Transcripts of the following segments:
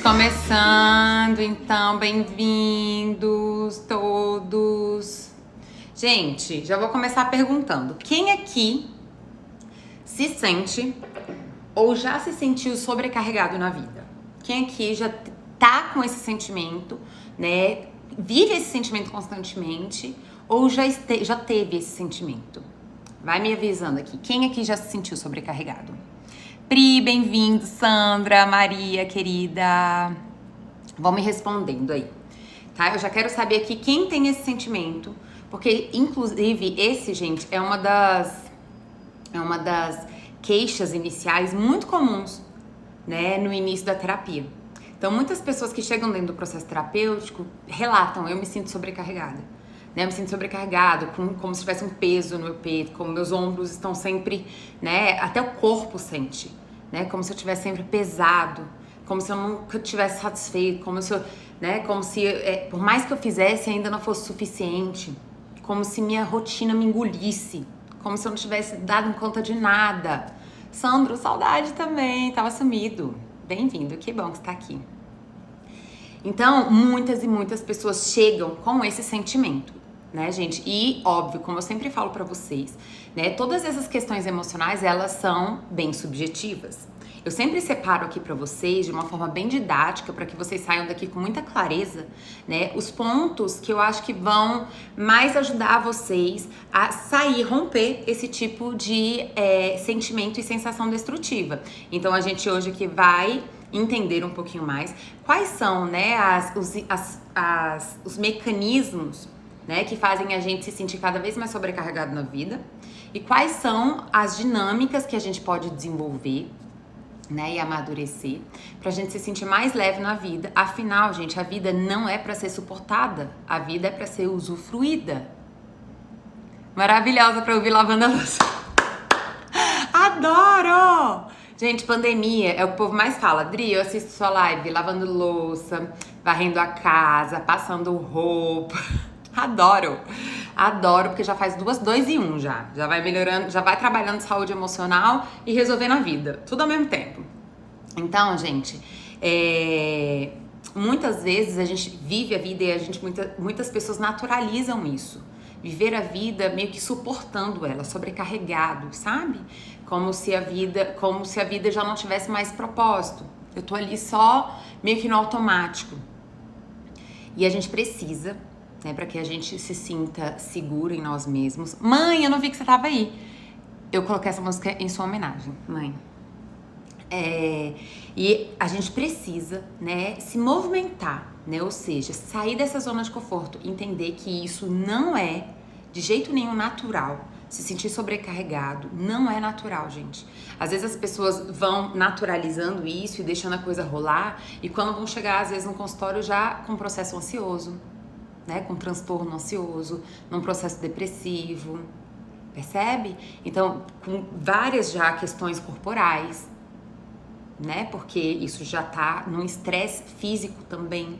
Começando, então, bem-vindos todos. Gente, já vou começar perguntando: quem aqui se sente ou já se sentiu sobrecarregado na vida? Quem aqui já tá com esse sentimento, né? Vive esse sentimento constantemente ou já teve esse sentimento? Vai me avisando aqui. Quem aqui já se sentiu sobrecarregado? Pri, bem-vindo. Sandra, Maria, querida. Vão me respondendo aí, tá? Eu já quero saber aqui quem tem esse sentimento, porque, inclusive, esse, gente, é uma das queixas iniciais muito comuns, né, no início da terapia. Então, muitas pessoas que chegam dentro do processo terapêutico relatam: eu me sinto sobrecarregada, né? Eu me sinto sobrecargado, como se tivesse um peso no meu peito, como meus ombros estão sempre, né? Até o corpo sente, né? Como se eu estivesse sempre pesado, como se eu nunca estivesse satisfeito, como se eu, né? Como se, por mais que eu fizesse, ainda não fosse suficiente, como se minha rotina me engolisse, como se eu não tivesse dado conta de nada. Sandro, saudade também, tava sumido. Bem-vindo, que bom que você tá aqui. Então, muitas e muitas pessoas chegam com esse sentimento, né, gente? E, óbvio, como eu sempre falo pra vocês, né, todas essas questões emocionais, elas são bem subjetivas. Eu sempre separo aqui pra vocês, de uma forma bem didática, pra que vocês saiam daqui com muita clareza, né, os pontos que eu acho que vão mais ajudar vocês a sair, romper esse tipo de sentimento e sensação destrutiva. Então, a gente hoje aqui vai entender um pouquinho mais quais são, né, os mecanismos, né, que fazem a gente se sentir cada vez mais sobrecarregado na vida, e quais são as dinâmicas que a gente pode desenvolver, né, e amadurecer pra gente se sentir mais leve na vida. Afinal, gente, a vida não é pra ser suportada, a vida é pra ser usufruída. Maravilhosa pra ouvir lavando a louça. Adoro! Gente, pandemia é o que o povo mais fala. Dri, eu assisto sua live lavando louça, varrendo a casa, passando roupa. Adoro! Adoro, porque já faz dois em um já. Já vai melhorando, já vai trabalhando saúde emocional e resolvendo a vida. Tudo ao mesmo tempo. Então, gente, muitas vezes a gente vive a vida e muitas pessoas naturalizam isso. Viver a vida meio que suportando ela, sobrecarregado, sabe? Como se a vida já não tivesse mais propósito. Eu tô ali só meio que no automático. E a gente precisa, né, para que a gente se sinta seguro em nós mesmos. Mãe, eu não vi que você tava aí. Eu coloquei essa música em sua homenagem, mãe. E a gente precisa, né, se movimentar, né, ou seja, sair dessa zona de conforto, entender que isso não é de jeito nenhum natural. Se sentir sobrecarregado não é natural, gente. Às vezes as pessoas vão naturalizando isso e deixando a coisa rolar, e quando vão chegar, às vezes, no consultório já com processo ansioso, né, com transtorno ansioso, num processo depressivo, percebe? Então, com várias já questões corporais, né, porque isso já tá num estresse físico também.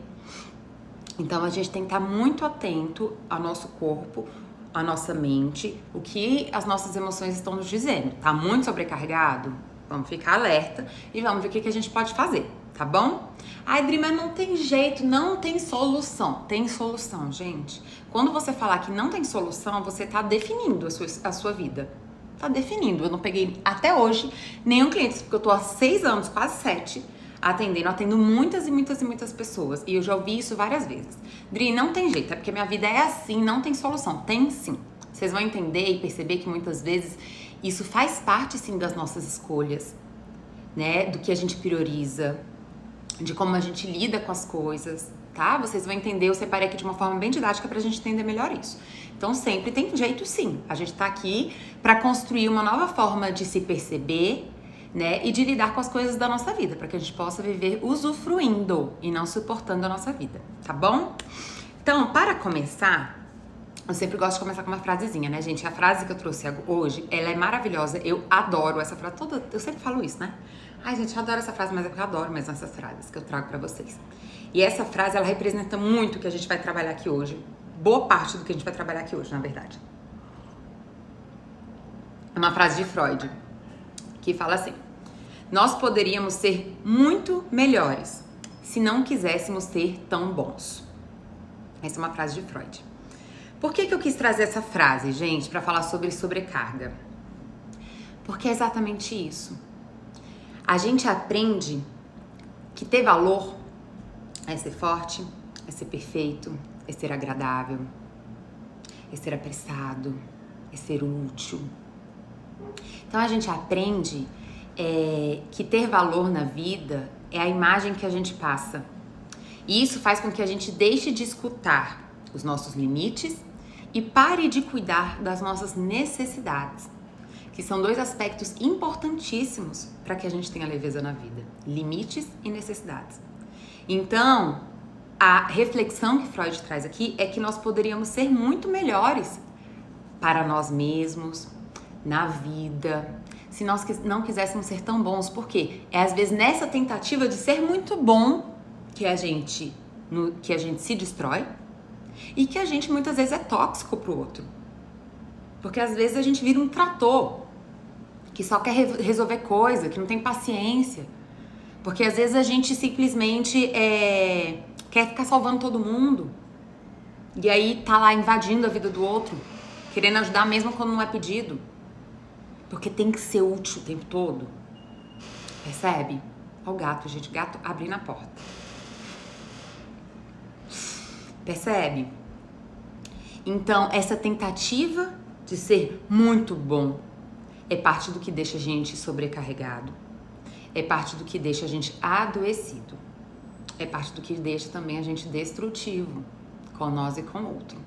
Então, a gente tem que estar muito atento ao nosso corpo, à nossa mente, o que as nossas emoções estão nos dizendo. Tá muito sobrecarregado? Vamos ficar alerta e vamos ver o que a gente pode fazer, tá bom? Ai, Dri, mas não tem jeito, não tem solução. Tem solução, gente. Quando você falar que não tem solução, você tá definindo a sua vida. Tá definindo. Eu não peguei até hoje nenhum cliente, porque eu tô há 6 anos, quase 7, atendo muitas e muitas e muitas pessoas. E eu já ouvi isso várias vezes. Dri, não tem jeito, é porque minha vida é assim, não tem solução. Tem sim. Vocês vão entender e perceber que muitas vezes isso faz parte sim das nossas escolhas, né? Do que a gente prioriza, de como a gente lida com as coisas, tá? Vocês vão entender, eu separei aqui de uma forma bem didática pra gente entender melhor isso. Então sempre tem jeito sim. A gente tá aqui pra construir uma nova forma de se perceber, né, e de lidar com as coisas da nossa vida, para que a gente possa viver usufruindo e não suportando a nossa vida, tá bom? Então, para começar, eu sempre gosto de começar com uma frasezinha, né, gente? A frase que eu trouxe hoje, ela é maravilhosa, eu adoro essa frase, eu sempre falo isso, né? Ai, gente, eu adoro essa frase, mas é porque eu adoro mesmo essas frases que eu trago pra vocês. E essa frase, ela representa muito o que a gente vai trabalhar aqui hoje, boa parte do que a gente vai trabalhar aqui hoje, na verdade. É uma frase de Freud, que fala assim: nós poderíamos ser muito melhores se não quiséssemos ser tão bons. Essa é uma frase de Freud. Por que eu quis trazer essa frase, gente, para falar sobre sobrecarga? Porque é exatamente isso. A gente aprende que ter valor é ser forte, é ser perfeito, é ser agradável, é ser apressado, é ser útil. Então a gente aprende que ter valor na vida é a imagem que a gente passa. E isso faz com que a gente deixe de escutar os nossos limites e pare de cuidar das nossas necessidades, que são dois aspectos importantíssimos para que a gente tenha leveza na vida: limites e necessidades. Então, a reflexão que Freud traz aqui é que nós poderíamos ser muito melhores para nós mesmos, na vida, se nós não quiséssemos ser tão bons. Por quê? É às vezes nessa tentativa de ser muito bom que a gente se destrói e que a gente muitas vezes é tóxico pro outro. Porque às vezes a gente vira um trator que só quer resolver coisa, que não tem paciência. Porque às vezes a gente simplesmente quer ficar salvando todo mundo. E aí tá lá invadindo a vida do outro, querendo ajudar mesmo quando não é pedido. Porque tem que ser útil o tempo todo. Percebe? Olha o gato, gente. O gato abrindo a porta. Percebe? Então, essa tentativa de ser muito bom é parte do que deixa a gente sobrecarregado. É parte do que deixa a gente adoecido. É parte do que deixa também a gente destrutivo com nós e com o outro.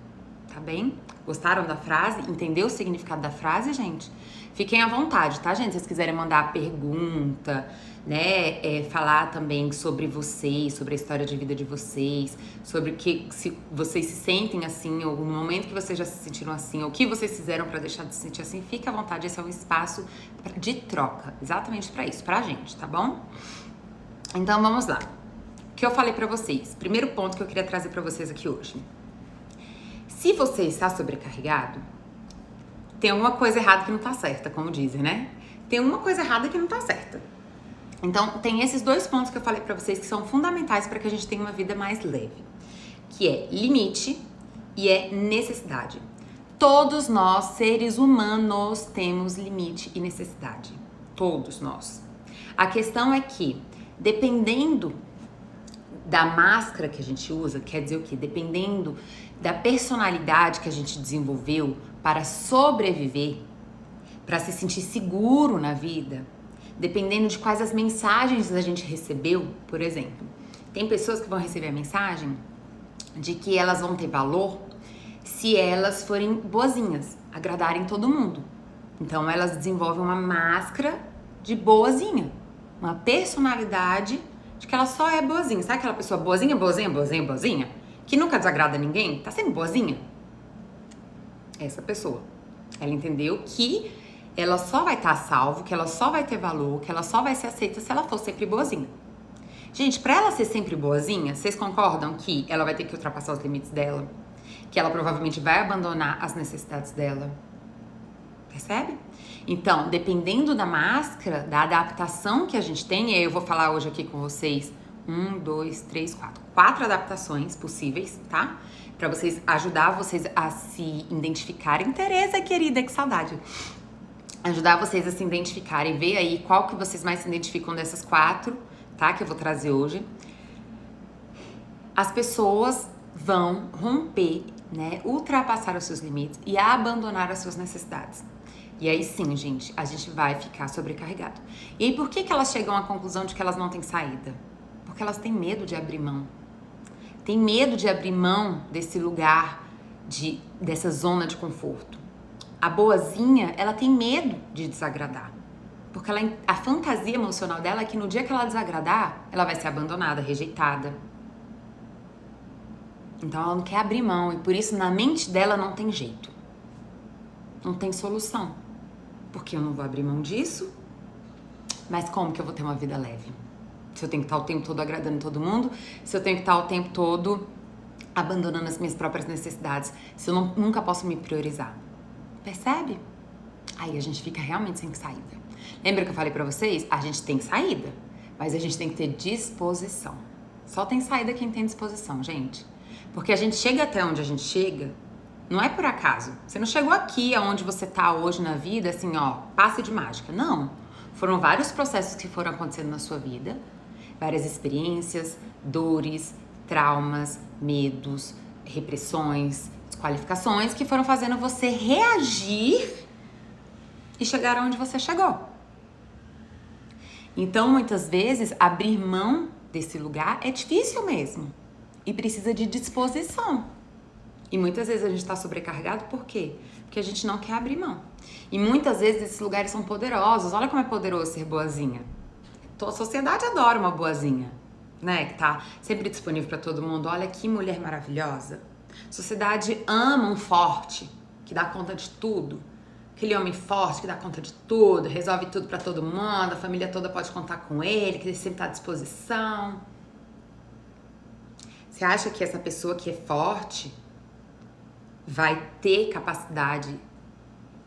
Tá bem? Gostaram da frase? Entendeu o significado da frase, gente? Fiquem à vontade, tá, gente? Se vocês quiserem mandar pergunta, né? Falar também sobre vocês, sobre a história de vida de vocês, sobre que se vocês se sentem assim, ou no momento que vocês já se sentiram assim, ou o que vocês fizeram pra deixar de se sentir assim, fique à vontade. Esse é um espaço de troca, exatamente pra isso, pra gente, tá bom? Então, vamos lá. O que eu falei pra vocês? Primeiro ponto que eu queria trazer pra vocês aqui hoje. Se você está sobrecarregado, tem alguma coisa errada que não tá certa, como dizem, né? Tem uma coisa errada que não tá certa. Então, tem esses dois pontos que eu falei pra vocês que são fundamentais para que a gente tenha uma vida mais leve, que é limite e é necessidade. Todos nós, seres humanos, temos limite e necessidade. Todos nós. A questão é que, dependendo da máscara que a gente usa, quer dizer o quê? Dependendo da personalidade que a gente desenvolveu para sobreviver, para se sentir seguro na vida, dependendo de quais as mensagens a gente recebeu, por exemplo. Tem pessoas que vão receber a mensagem de que elas vão ter valor se elas forem boazinhas, agradarem todo mundo. Então elas desenvolvem uma máscara de boazinha, uma personalidade de que ela só é boazinha. Sabe aquela pessoa boazinha, boazinha, boazinha, boazinha? Que nunca desagrada ninguém? Tá sempre boazinha? Essa pessoa. Ela entendeu que ela só vai estar a salvo, que ela só vai ter valor, que ela só vai ser aceita se ela for sempre boazinha. Gente, pra ela ser sempre boazinha, vocês concordam que ela vai ter que ultrapassar os limites dela? Que ela provavelmente vai abandonar as necessidades dela? Percebe? Então, dependendo da máscara, da adaptação que a gente tem, e aí eu vou falar hoje aqui com vocês 1, 2, 3, 4. 4 adaptações possíveis, tá? Pra vocês ajudar vocês a se identificarem. Tereza, querida, que saudade. Ajudar vocês a se identificarem, ver aí qual que vocês mais se identificam dessas 4, tá? Que eu vou trazer hoje. As pessoas vão romper, né? Ultrapassar os seus limites e abandonar as suas necessidades. E aí sim, gente, a gente vai ficar sobrecarregado. E aí por que elas chegam à conclusão de que elas não têm saída? Porque elas têm medo de abrir mão. Tem medo de abrir mão desse lugar, dessa zona de conforto. A boazinha, ela tem medo de desagradar. Porque a fantasia emocional dela é que no dia que ela desagradar, ela vai ser abandonada, rejeitada. Então ela não quer abrir mão e por isso na mente dela não tem jeito. Não tem solução. Porque eu não vou abrir mão disso, mas como que eu vou ter uma vida leve? Se eu tenho que estar o tempo todo agradando todo mundo, se eu tenho que estar o tempo todo abandonando as minhas próprias necessidades, se eu nunca posso me priorizar. Percebe? Aí a gente fica realmente sem saída. Lembra que eu falei pra vocês? A gente tem saída, mas a gente tem que ter disposição. Só tem saída quem tem disposição, gente. Porque a gente chega até onde a gente chega, não é por acaso. Você não chegou aqui aonde você tá hoje na vida, assim, ó, passe de mágica. Não. Foram vários processos que foram acontecendo na sua vida, várias experiências, dores, traumas, medos, repressões, desqualificações que foram fazendo você reagir e chegar aonde você chegou. Então, muitas vezes, abrir mão desse lugar é difícil mesmo e precisa de disposição. E muitas vezes a gente está sobrecarregado, por quê? Porque a gente não quer abrir mão. E muitas vezes esses lugares são poderosos. Olha como é poderoso ser boazinha. A sociedade adora uma boazinha, né? Que tá sempre disponível para todo mundo. Olha que mulher maravilhosa. A sociedade ama um forte, que dá conta de tudo. Aquele homem forte que dá conta de tudo, resolve tudo para todo mundo, a família toda pode contar com ele, que ele sempre tá à disposição. Você acha que essa pessoa que é forte vai ter capacidade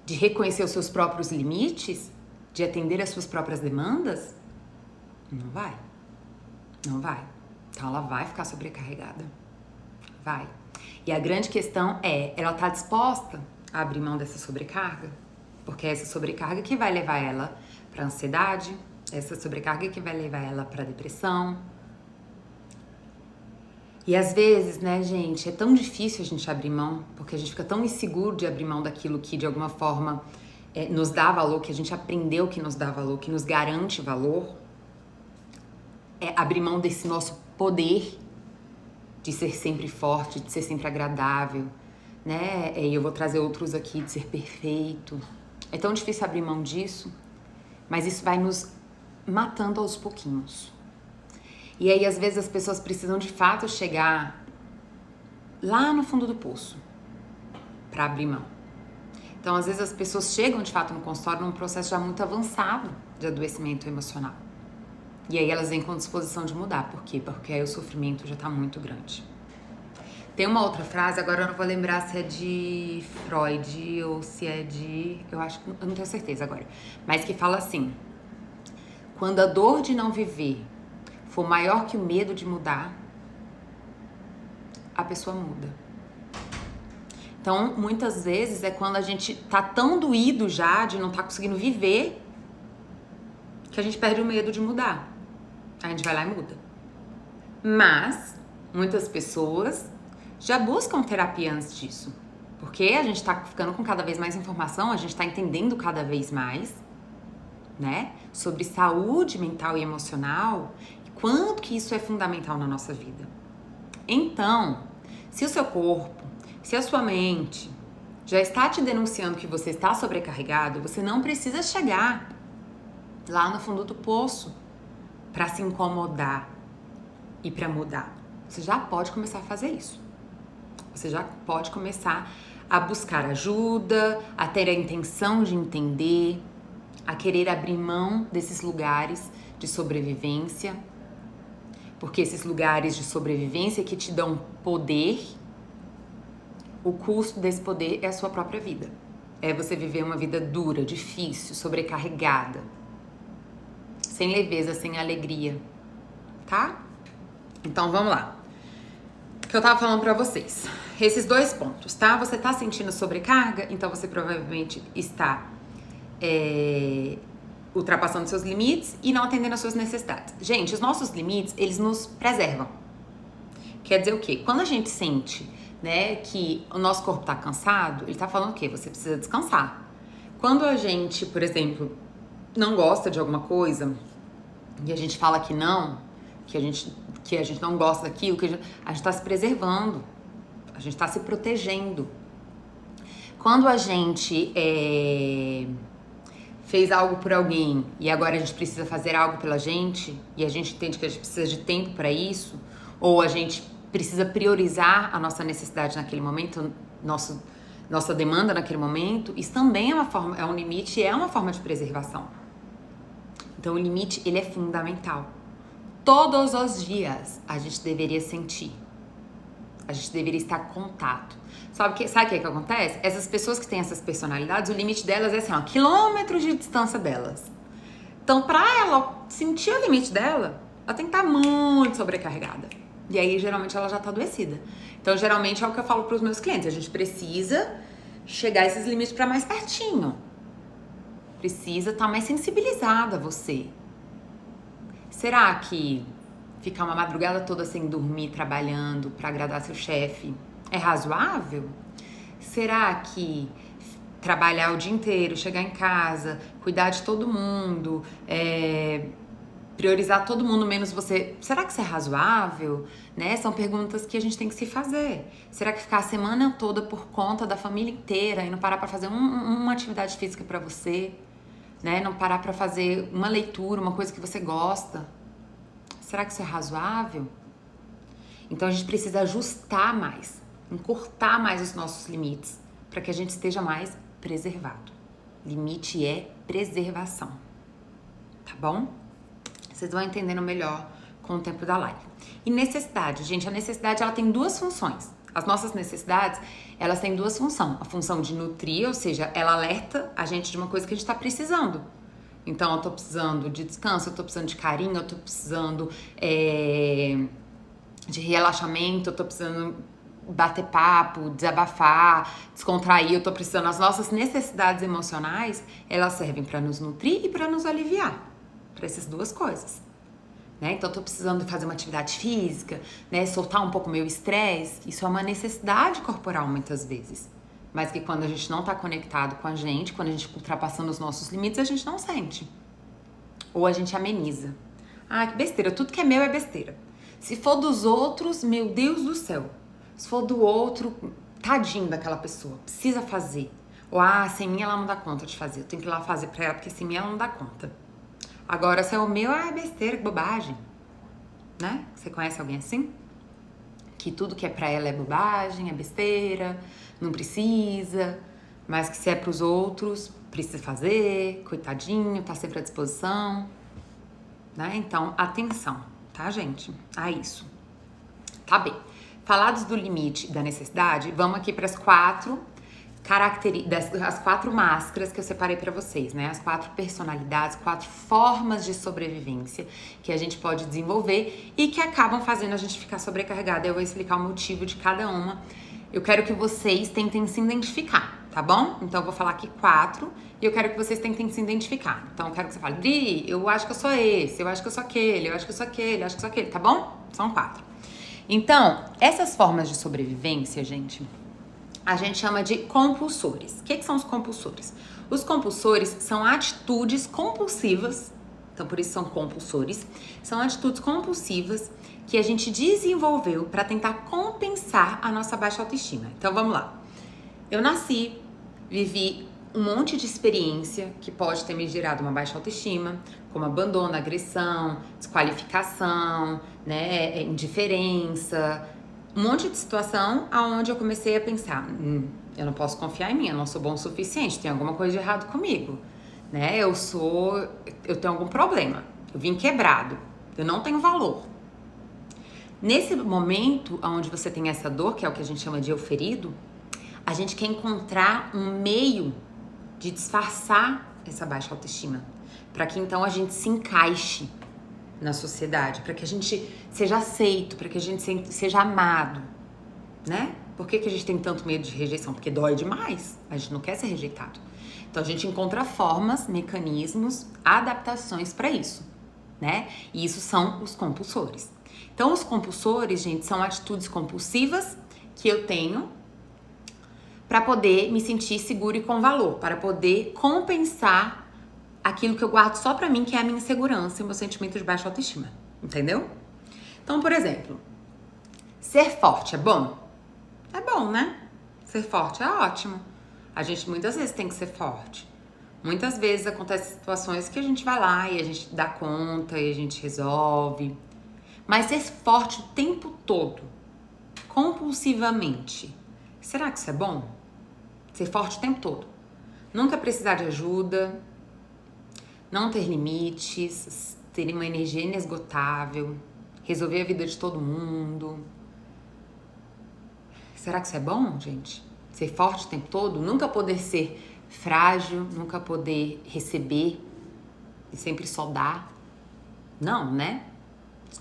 de reconhecer os seus próprios limites? De atender às suas próprias demandas? Não vai. Não vai. Então ela vai ficar sobrecarregada. Vai. E a grande questão é, ela tá disposta a abrir mão dessa sobrecarga? Porque é essa sobrecarga que vai levar ela pra ansiedade, essa sobrecarga que vai levar ela pra depressão. E às vezes, né, gente, é tão difícil a gente abrir mão, porque a gente fica tão inseguro de abrir mão daquilo que de alguma forma nos dá valor, que a gente aprendeu que nos dá valor, que nos garante valor. É abrir mão desse nosso poder de ser sempre forte, de ser sempre agradável, né? E eu vou trazer outros aqui, de ser perfeito. É tão difícil abrir mão disso, mas isso vai nos matando aos pouquinhos. E aí, às vezes, as pessoas precisam de fato chegar lá no fundo do poço para abrir mão. Então, às vezes, as pessoas chegam de fato no consultório num processo já muito avançado de adoecimento emocional. E aí elas vêm com disposição de mudar. Por quê? Porque aí o sofrimento já tá muito grande. Tem uma outra frase, agora eu não vou lembrar se é de Freud ou se é de... eu não tenho certeza agora. Mas que fala assim: quando a dor de não viver for maior que o medo de mudar, a pessoa muda. Então, muitas vezes é quando a gente tá tão doído já de não tá conseguindo viver que a gente perde o medo de mudar. A gente vai lá e muda. Mas muitas pessoas já buscam terapia antes disso. Porque a gente tá ficando com cada vez mais informação, a gente tá entendendo cada vez mais, né, sobre saúde mental e emocional e quanto que isso é fundamental na nossa vida. Então, se o seu corpo, se a sua mente já está te denunciando que você está sobrecarregado, você não precisa chegar lá no fundo do poço para se incomodar e para mudar. Você já pode começar a fazer isso. Você já pode começar a buscar ajuda, a ter a intenção de entender, a querer abrir mão desses lugares de sobrevivência, porque esses lugares de sobrevivência que te dão poder, o custo desse poder é a sua própria vida. É você viver uma vida dura, difícil, sobrecarregada, sem leveza, sem alegria, tá? Então vamos lá. O que eu tava falando pra vocês. Esses dois pontos, tá? Você tá sentindo sobrecarga, então você provavelmente está ultrapassando seus limites e não atendendo às suas necessidades. Gente, os nossos limites, eles nos preservam. Quer dizer o quê? Quando a gente sente, né, que o nosso corpo tá cansado, ele tá falando o quê? Você precisa descansar. Quando a gente, por exemplo, não gosta de alguma coisa e a gente fala que não, que a gente não gosta daquilo, a gente tá se preservando, a gente tá se protegendo. Quando a gente fez algo por alguém e agora a gente precisa fazer algo pela gente e a gente entende que a gente precisa de tempo para isso, ou a gente precisa priorizar a nossa necessidade naquele momento, nossa demanda naquele momento, isso também é um limite e é uma forma de preservação. Então o limite, ele é fundamental. Todos os dias a gente deveria sentir, a gente deveria estar em contato. Sabe o que acontece? Essas pessoas que têm essas personalidades, o limite delas é assim, quilômetros de distância delas. Então, pra ela sentir o limite dela, Ela tem que estar muito sobrecarregada. E aí, geralmente, ela já tá adoecida. Então, geralmente, é o que eu falo pros meus clientes. A gente precisa chegar a esses limites pra mais pertinho. Precisa estar mais sensibilizada a você. Será que ficar uma madrugada toda sem dormir, trabalhando pra agradar seu chefe é razoável? Será que trabalhar o dia inteiro, chegar em casa, cuidar de todo mundo, priorizar todo mundo menos você, será que isso é razoável? Né? São perguntas que a gente tem que se fazer. Será que ficar a semana toda por conta da família inteira e não parar pra fazer uma atividade física pra você, né? Não parar pra fazer uma leitura, uma coisa que você gosta, será que isso é razoável? Então a gente precisa ajustar mais, encurtar mais os nossos limites para que a gente esteja mais preservado. Limite é preservação, tá bom? Vocês vão entendendo melhor com o tempo da live. E necessidade, gente, a necessidade ela tem duas funções. As nossas necessidades, elas têm duas funções. A função de nutrir, ou seja, ela alerta a gente de uma coisa que a gente tá precisando. Então, eu tô precisando de descanso, eu tô precisando de carinho, eu tô precisando de relaxamento, eu tô precisando bater papo, desabafar, descontrair, eu tô precisando. As nossas necessidades emocionais, elas servem pra nos nutrir e pra nos aliviar. Pra essas duas coisas. Né? Então, eu tô precisando fazer uma atividade física, né? Soltar um pouco o meu estresse. Isso é uma necessidade corporal, muitas vezes. Mas que quando a gente não tá conectado com a gente, quando a gente ultrapassando os nossos limites, a gente não sente. Ou a gente ameniza. Ah, que besteira. Tudo que é meu é besteira. Se for dos outros, meu Deus do céu. Se for do outro, tadinho daquela pessoa. Precisa fazer. Ou, sem mim ela não dá conta de fazer. Eu tenho que ir lá fazer pra ela, porque sem mim ela não dá conta. Agora, se é o meu, é besteira, que bobagem. Né? Você conhece alguém assim? Que tudo que é pra ela é bobagem, é besteira, não precisa. Mas que se é pros outros, precisa fazer, coitadinho, tá sempre à disposição. Né? Então, atenção, tá, gente? A isso. Tá bem. Falados do limite e da necessidade, vamos aqui para as quatro as quatro máscaras que eu separei para vocês, né? As quatro personalidades, quatro formas de sobrevivência que a gente pode desenvolver e que acabam fazendo a gente ficar sobrecarregada. Eu vou explicar o motivo de cada uma. Eu quero que vocês tentem se identificar, tá bom? Então eu vou falar aqui quatro e eu quero que vocês tentem se identificar. Então eu quero que você fale, Dri, eu acho que eu sou esse, eu acho que eu sou aquele, eu acho que eu sou aquele, eu acho que eu sou aquele, tá bom? São quatro. Então, essas formas de sobrevivência, gente, a gente chama de compulsores. O que são os compulsores? Os compulsores são atitudes compulsivas, então por isso são compulsores, são atitudes compulsivas que a gente desenvolveu para tentar compensar a nossa baixa autoestima. Então vamos lá. Eu nasci, vivi um monte de experiência que pode ter me gerado uma baixa autoestima, como abandono, agressão, desqualificação, né, indiferença, um monte de situação aonde eu comecei a pensar, eu não posso confiar em mim, eu não sou bom o suficiente, tem alguma coisa de errado comigo, né? Eu tenho algum problema, eu vim quebrado, eu não tenho valor. Nesse momento onde você tem essa dor, que é o que a gente chama de eu ferido, a gente quer encontrar um meio de disfarçar essa baixa autoestima, para que então a gente se encaixe na sociedade, para que a gente seja aceito, para que a gente seja amado, né? Por que a gente tem tanto medo de rejeição? Porque dói demais, a gente não quer ser rejeitado. Então a gente encontra formas, mecanismos, adaptações para isso, né? E isso são os compulsores. Então os compulsores, gente, são atitudes compulsivas que eu tenho para poder me sentir seguro e com valor, para poder compensar aquilo que eu guardo só pra mim, que é a minha insegurança e o meu sentimento de baixa autoestima, entendeu? Então, por exemplo, ser forte é bom? É bom, né? Ser forte é ótimo. A gente muitas vezes tem que ser forte. Muitas vezes acontecem situações que a gente vai lá e a gente dá conta e a gente resolve. Mas ser forte o tempo todo, compulsivamente, será que isso é bom? Ser forte o tempo todo. Nunca precisar de ajuda, não ter limites, ter uma energia inesgotável, resolver a vida de todo mundo. Será que isso é bom, gente? Ser forte o tempo todo? Nunca poder ser frágil, nunca poder receber e sempre só dar? Não, né?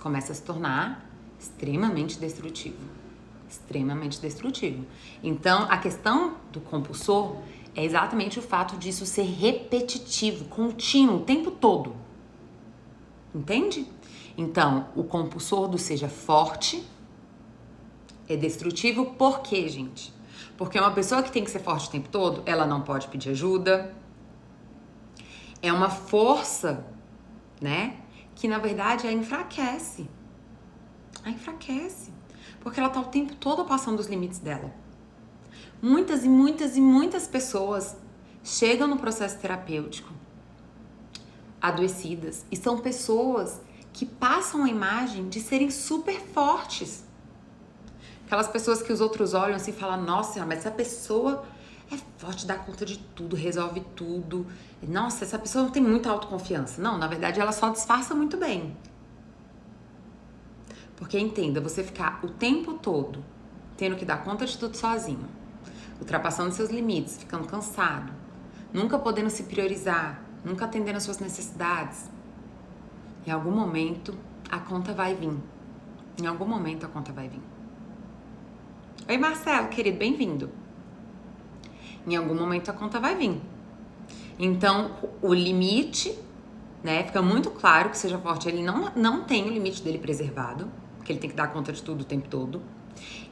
começa a se tornar extremamente destrutivo. Extremamente destrutivo. Então, a questão do compulsor é exatamente o fato disso ser repetitivo, contínuo, o tempo todo. Entende? Então, o compulsor do seja forte é destrutivo por quê, gente? Porque uma pessoa que tem que ser forte o tempo todo, ela não pode pedir ajuda. É uma força, né? Que na verdade a enfraquece. A enfraquece. Porque ela tá o tempo todo passando dos limites dela. Muitas e muitas e muitas pessoas chegam no processo terapêutico adoecidas e são pessoas que passam a imagem de serem super fortes. Aquelas pessoas que os outros olham assim e falam, nossa, mas essa pessoa é forte, dá conta de tudo, resolve tudo. Nossa, essa pessoa não tem muita autoconfiança. Não, na verdade ela só disfarça muito bem. Porque entenda, você ficar o tempo todo tendo que dar conta de tudo sozinho, ultrapassando seus limites, ficando cansado, nunca podendo se priorizar, nunca atendendo às suas necessidades, em algum momento a conta vai vir. Em algum momento a conta vai vir. Oi, Marcelo, querido, bem-vindo. Em algum momento a conta vai vir. Então, o limite, né, fica muito claro que seja forte, ele não tem o limite dele preservado, porque ele tem que dar conta de tudo o tempo todo.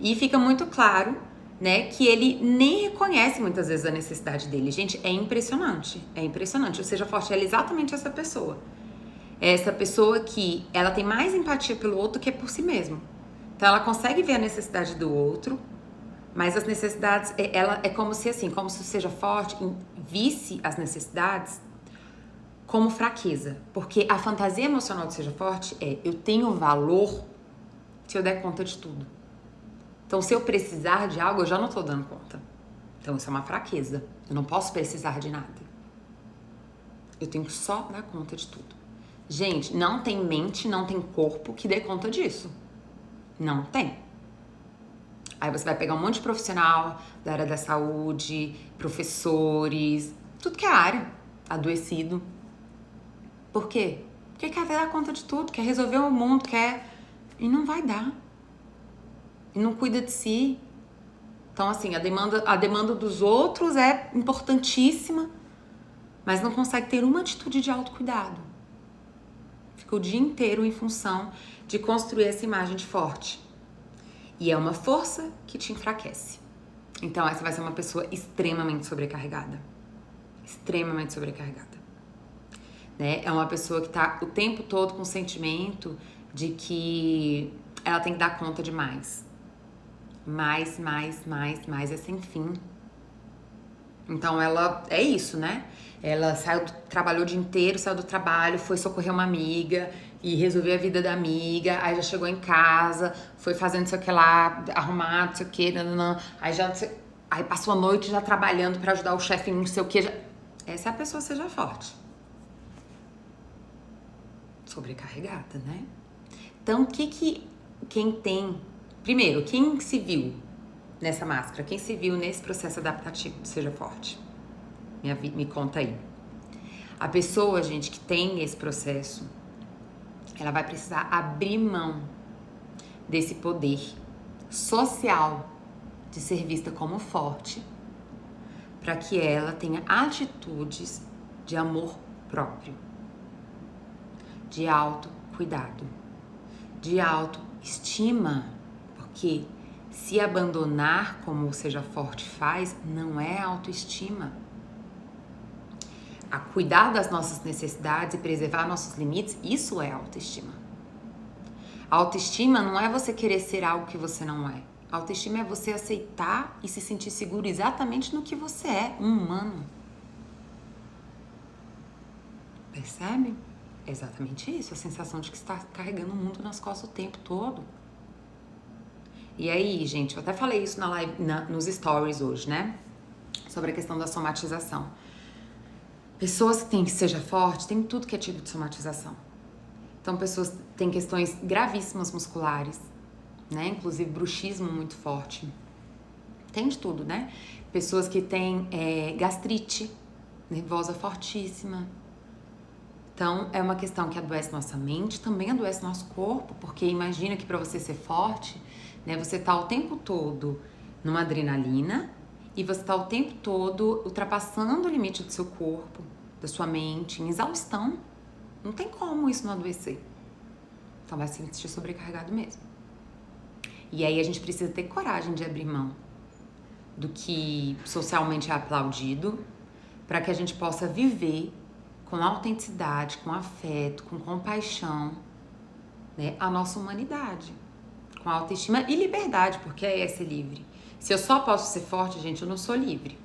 E fica muito claro, né, que ele nem reconhece muitas vezes a necessidade dele. Gente, é impressionante, é impressionante. O seja forte, ela é exatamente essa pessoa. É essa pessoa que ela tem mais empatia pelo outro que por si mesmo. Então ela consegue ver a necessidade do outro, mas as necessidades, ela é como se assim, como se o seja forte visse as necessidades como fraqueza. Porque a fantasia emocional do seja forte é, eu tenho valor se eu der conta de tudo. Então se eu precisar de algo, eu já não tô dando conta. Então isso é uma fraqueza. Eu não posso precisar de nada. Eu tenho que só dar conta de tudo. Gente, não tem mente, não tem corpo que dê conta disso. Não tem. Aí você vai pegar um monte de profissional da área da saúde, professores, tudo que é área, adoecido. Por quê? Porque quer dar conta de tudo, quer resolver o mundo, quer... E não vai dar. E não cuida de si. Então, assim, a demanda dos outros é importantíssima, mas não consegue ter uma atitude de autocuidado. Fica o dia inteiro em função de construir essa imagem de forte. E é uma força que te enfraquece. Então essa vai ser uma pessoa extremamente sobrecarregada. Extremamente sobrecarregada. Né? É uma pessoa que tá o tempo todo com o sentimento de que ela tem que dar conta de mais. Mais, é sem fim. Então ela é isso, né? Ela trabalhou o dia inteiro, saiu do trabalho, foi socorrer uma amiga e resolver a vida da amiga, aí já chegou em casa, foi fazendo não sei o que lá, arrumar, não sei o que, aí passou a noite já trabalhando pra ajudar o chefe em não sei o que. Essa é a pessoa seja forte. Sobrecarregada, né? Então, quem tem... Primeiro, quem se viu nessa máscara? Quem se viu nesse processo adaptativo, seja forte? Me conta aí. A pessoa, gente, que tem esse processo, ela vai precisar abrir mão desse poder social de ser vista como forte para que ela tenha atitudes de amor próprio, de autocuidado, de autoestima, porque se abandonar como o seja forte faz, não é autoestima. A cuidar das nossas necessidades e preservar nossos limites, isso é autoestima. A autoestima não é você querer ser algo que você não é. A autoestima é você aceitar e se sentir seguro exatamente no que você é, um humano. Percebe? É exatamente isso, a sensação de que está carregando o mundo nas costas o tempo todo. E aí, gente, eu até falei isso na live, nos stories hoje, né? Sobre a questão da somatização. Pessoas que têm que seja forte, tem tudo que é tipo de somatização. Então, pessoas têm questões gravíssimas musculares, né? Inclusive bruxismo muito forte. Tem de tudo, né? Pessoas que têm gastrite nervosa fortíssima. Então, é uma questão que adoece nossa mente, também adoece nosso corpo, porque imagina que para você ser forte, né, você tá o tempo todo numa adrenalina e você tá o tempo todo ultrapassando o limite do seu corpo, da sua mente, em exaustão. Não tem como isso não adoecer. Então, vai se sentir sobrecarregado mesmo. E aí, a gente precisa ter coragem de abrir mão do que socialmente é aplaudido, para que a gente possa viver com autenticidade, com afeto, com compaixão, né, a nossa humanidade, com autoestima e liberdade, porque é ser livre. Se eu só posso ser forte, gente, eu não sou livre.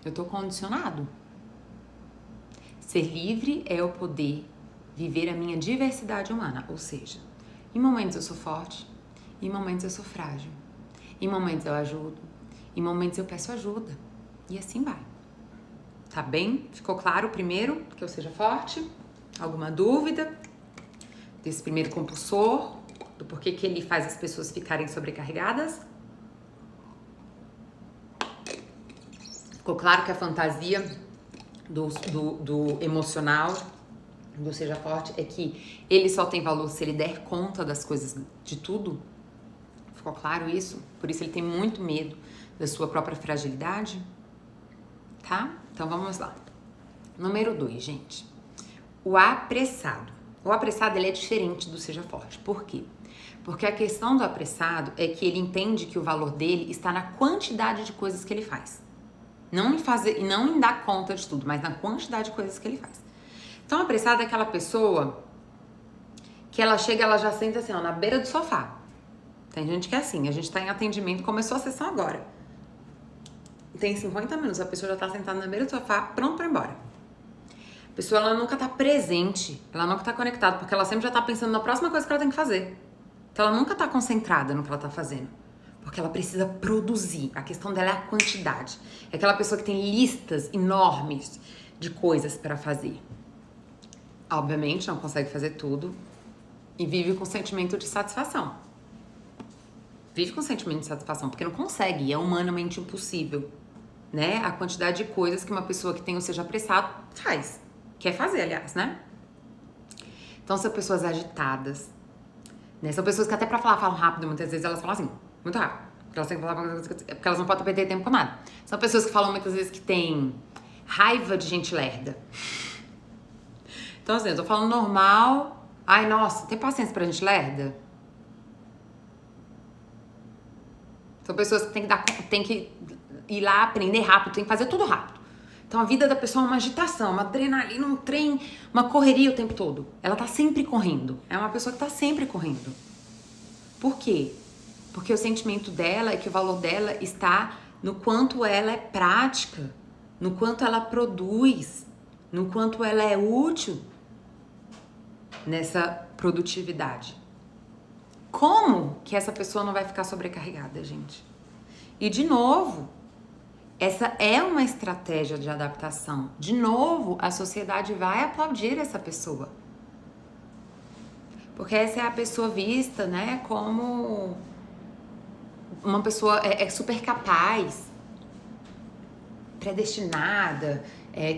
Eu tô condicionado. Ser livre é eu poder viver a minha diversidade humana, ou seja, em momentos eu sou forte, em momentos eu sou frágil, em momentos eu ajudo, em momentos eu peço ajuda, e assim vai. Tá bem? Ficou claro primeiro que eu seja forte? Alguma dúvida desse primeiro compulsor? Do porquê que ele faz as pessoas ficarem sobrecarregadas? Ficou claro que a fantasia do emocional, do seja forte, é que ele só tem valor se ele der conta das coisas, de tudo? Ficou claro isso? Por isso ele tem muito medo da sua própria fragilidade? Tá? Então vamos lá. Número 2, gente. O apressado. O apressado, ele é diferente do seja forte. Por quê? Porque a questão do apressado é que ele entende que o valor dele está na quantidade de coisas que ele faz. Não em dar conta de tudo, mas na quantidade de coisas que ele faz. Então, o apressado é aquela pessoa que ela chega, ela já senta assim, ó, na beira do sofá. Tem gente que é assim, a gente tá em atendimento, começou a sessão agora. Tem 50 minutos, a pessoa já tá sentada na beira do sofá, pronto pra ir embora. A pessoa, ela nunca tá presente, ela nunca tá conectada, porque ela sempre já tá pensando na próxima coisa que ela tem que fazer. Então ela nunca tá concentrada no que ela tá fazendo, porque ela precisa produzir. A questão dela é a quantidade. É aquela pessoa que tem listas enormes de coisas pra fazer. Obviamente não consegue fazer tudo e vive com sentimento de satisfação. Vive com sentimento de satisfação, porque não consegue, e é humanamente impossível, né? A quantidade de coisas que uma pessoa que tem o seja apressado faz. Quer fazer, aliás, né? Então, são pessoas agitadas, né? São pessoas que até pra falam rápido, muitas vezes elas falam assim, muito rápido. Porque elas têm que falar porque elas não podem perder tempo com nada. São pessoas que falam muitas vezes que têm raiva de gente lerda. Então, assim, eu tô falando normal. Ai, nossa, tem paciência pra gente lerda? São pessoas que tem que ir lá aprender rápido, tem que fazer tudo rápido. Então a vida da pessoa é uma agitação, uma adrenalina, um trem, uma correria o tempo todo. Ela tá sempre correndo. É uma pessoa que tá sempre correndo. Por quê? Porque o sentimento dela é que o valor dela está no quanto ela é prática, no quanto ela produz, no quanto ela é útil nessa produtividade. Como que essa pessoa não vai ficar sobrecarregada, gente? E de novo, essa é uma estratégia de adaptação. De novo, a sociedade vai aplaudir essa pessoa. Porque essa é a pessoa vista, né, como uma pessoa super capaz, predestinada,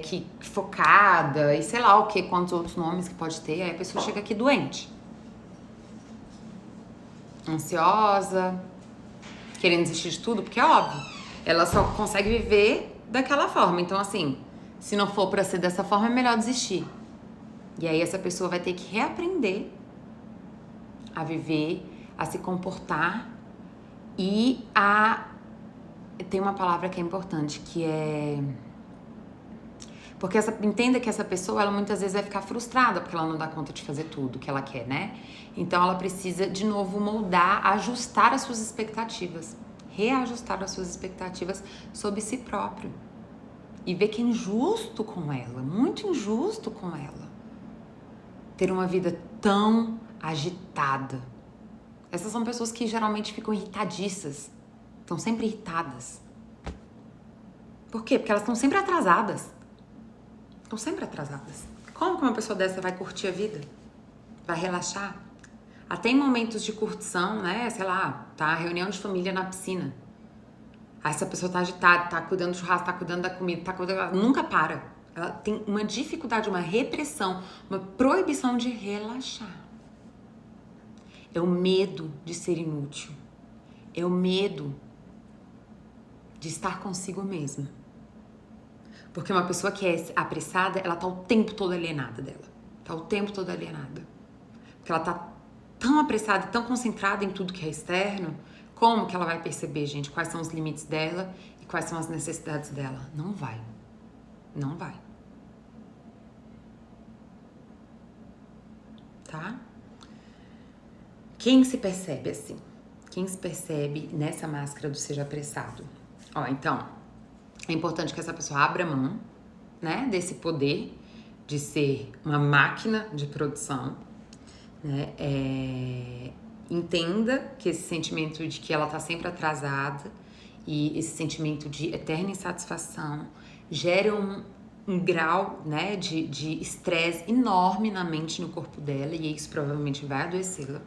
que focada e sei lá o que, quantos outros nomes que pode ter. Aí a pessoa chega aqui doente, ansiosa, querendo desistir de tudo, porque é óbvio, ela só consegue viver daquela forma. Então, assim, se não for pra ser dessa forma, é melhor desistir. E aí essa pessoa vai ter que reaprender a viver, a se comportar e a... Tem uma palavra que é importante, que é... Porque entenda que essa pessoa, ela muitas vezes vai ficar frustrada porque ela não dá conta de fazer tudo que ela quer, né? Então ela precisa, de novo, moldar, ajustar as suas expectativas, reajustar as suas expectativas sobre si próprio. E ver que é injusto com ela, muito injusto com ela, ter uma vida tão agitada. Essas são pessoas que geralmente ficam irritadiças, estão sempre irritadas. Por quê? Porque elas estão sempre atrasadas. Estão sempre atrasadas. Como que uma pessoa dessa vai curtir a vida? Vai relaxar? Até em momentos de curtição, né? Sei lá, tá? Reunião de família na piscina. Aí essa pessoa tá agitada, tá cuidando do churrasco, tá cuidando da comida, tá cuidando... Nunca para. Ela tem uma dificuldade, uma repressão, uma proibição de relaxar. É o medo de ser inútil. É o medo de estar consigo mesma. Porque uma pessoa que é apressada, ela tá o tempo todo alienada dela. Tá o tempo todo alienada. Porque ela tá tão apressada, tão concentrada em tudo que é externo, como que ela vai perceber, gente, quais são os limites dela e quais são as necessidades dela? Não vai. Não vai. Tá? Quem se percebe assim? Quem se percebe nessa máscara do seja apressado? Ó, então, é importante que essa pessoa abra mão, né, desse poder de ser uma máquina de produção, né? Entenda que esse sentimento de que ela tá sempre atrasada e esse sentimento de eterna insatisfação gera um grau, né, de estresse enorme na mente e no corpo dela, e isso provavelmente vai adoecê-la.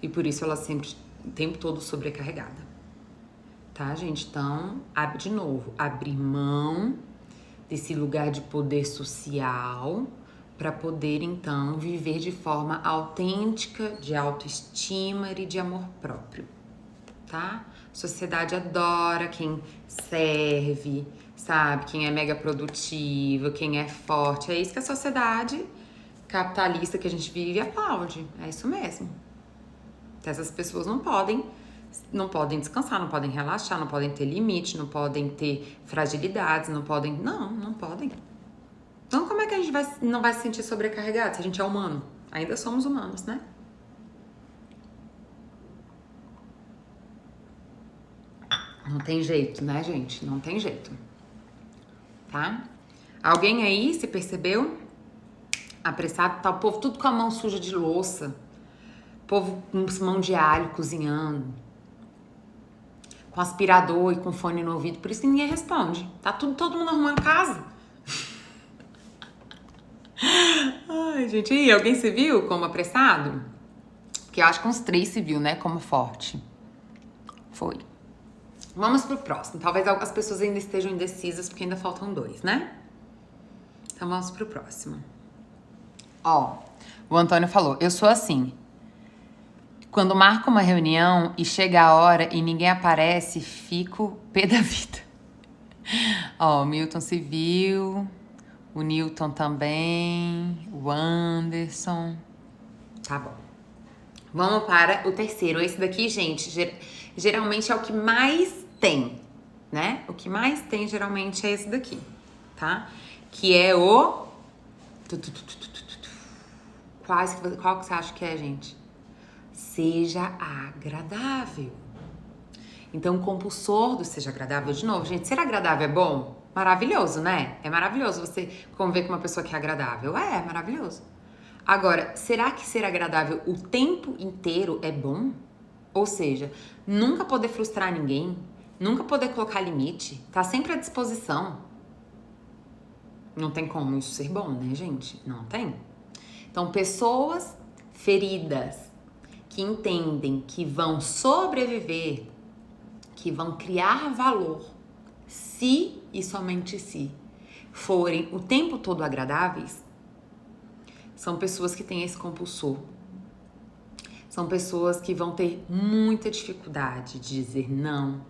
E por isso ela sempre, o tempo todo, sobrecarregada. Tá, gente? Então, de novo, abrir mão desse lugar de poder social para poder, então, viver de forma autêntica, de autoestima e de amor próprio, tá? A sociedade adora quem serve, sabe? Quem é mega produtivo, quem é forte. É isso que a sociedade capitalista que a gente vive aplaude. É isso mesmo. Então, essas pessoas não podem descansar, não podem relaxar, não podem ter limite, não podem ter fragilidades, não podem... Não podem. Então, como é que a gente não vai se sentir sobrecarregado se a gente é humano? Ainda somos humanos, né? Não tem jeito, né, gente? Não tem jeito. Tá? Alguém aí se percebeu? Apressado, tá o povo tudo com a mão suja de louça. O povo com mão de alho cozinhando. Com aspirador e com fone no ouvido. Por isso que ninguém responde. Tá todo mundo arrumando casa. Ai, gente, e aí, alguém se viu como apressado? Porque eu acho que uns 3 se viu, né, como forte. Foi. Vamos pro próximo. Talvez as pessoas ainda estejam indecisas, porque ainda faltam 2, né? Então vamos pro próximo. Ó, o Antônio falou, eu sou assim. Quando marco uma reunião e chega a hora e ninguém aparece, fico pé da vida. Ó, o Milton se viu... O Newton também, o Anderson. Tá bom. Vamos para o terceiro. Esse daqui, gente, geralmente é o que mais tem, né? O que mais tem, geralmente, é esse daqui, tá? Que é o... Qual que você acha que é, gente? Seja agradável. Então, o compulsor do seja agradável, de novo, gente, ser agradável é bom? Maravilhoso, né? É maravilhoso você conviver com uma pessoa que é agradável. É maravilhoso. Agora, será que ser agradável o tempo inteiro é bom? Ou seja, nunca poder frustrar ninguém, nunca poder colocar limite, tá sempre à disposição. Não tem como isso ser bom, né, gente? Não tem. Então, pessoas feridas que entendem que vão sobreviver, que vão criar valor, se e somente se forem o tempo todo agradáveis, são pessoas que têm esse compulsor. São pessoas que vão ter muita dificuldade de dizer não,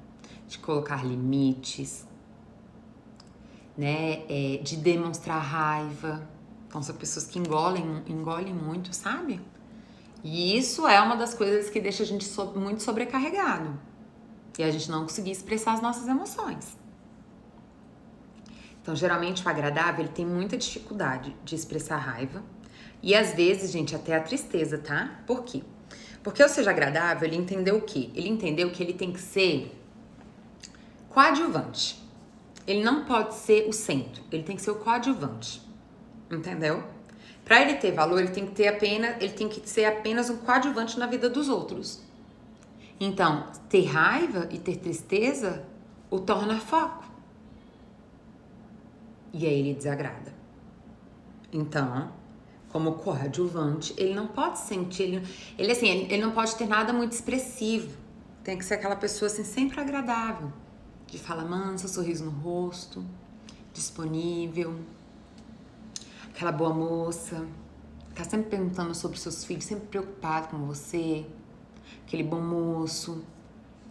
de colocar limites, né? De demonstrar raiva. Então, são pessoas que engolem muito, sabe? E isso é uma das coisas que deixa a gente muito sobrecarregado. E a gente não conseguir expressar as nossas emoções. Então, geralmente, o agradável, ele tem muita dificuldade de expressar raiva. E, às vezes, gente, até a tristeza, tá? Por quê? Porque o seja agradável, ele entendeu o quê? Ele entendeu que ele tem que ser coadjuvante. Ele não pode ser o centro. Ele tem que ser o coadjuvante. Entendeu? Para ele ter valor, ele tem que ser apenas um coadjuvante na vida dos outros. Então, ter raiva e ter tristeza o torna foco. E aí ele desagrada. Então, como coadjuvante, ele não pode sentir, ele não pode ter nada muito expressivo. Tem que ser aquela pessoa assim, sempre agradável. De fala mansa, sorriso no rosto, disponível, aquela boa moça, tá sempre perguntando sobre seus filhos, sempre preocupado com você, aquele bom moço,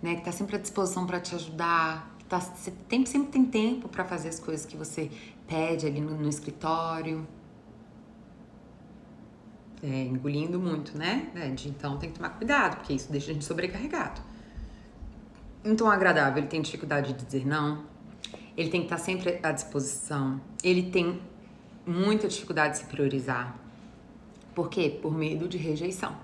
né, que tá sempre à disposição para te ajudar, que tá, sempre tem tempo para fazer as coisas que você pede ali no escritório. Engolindo muito, né, Ed? Então tem que tomar cuidado, porque isso deixa a gente sobrecarregado. Então, agradável, ele tem dificuldade de dizer não, ele tem que estar sempre à disposição, ele tem muita dificuldade de se priorizar. Por quê? Por medo de rejeição.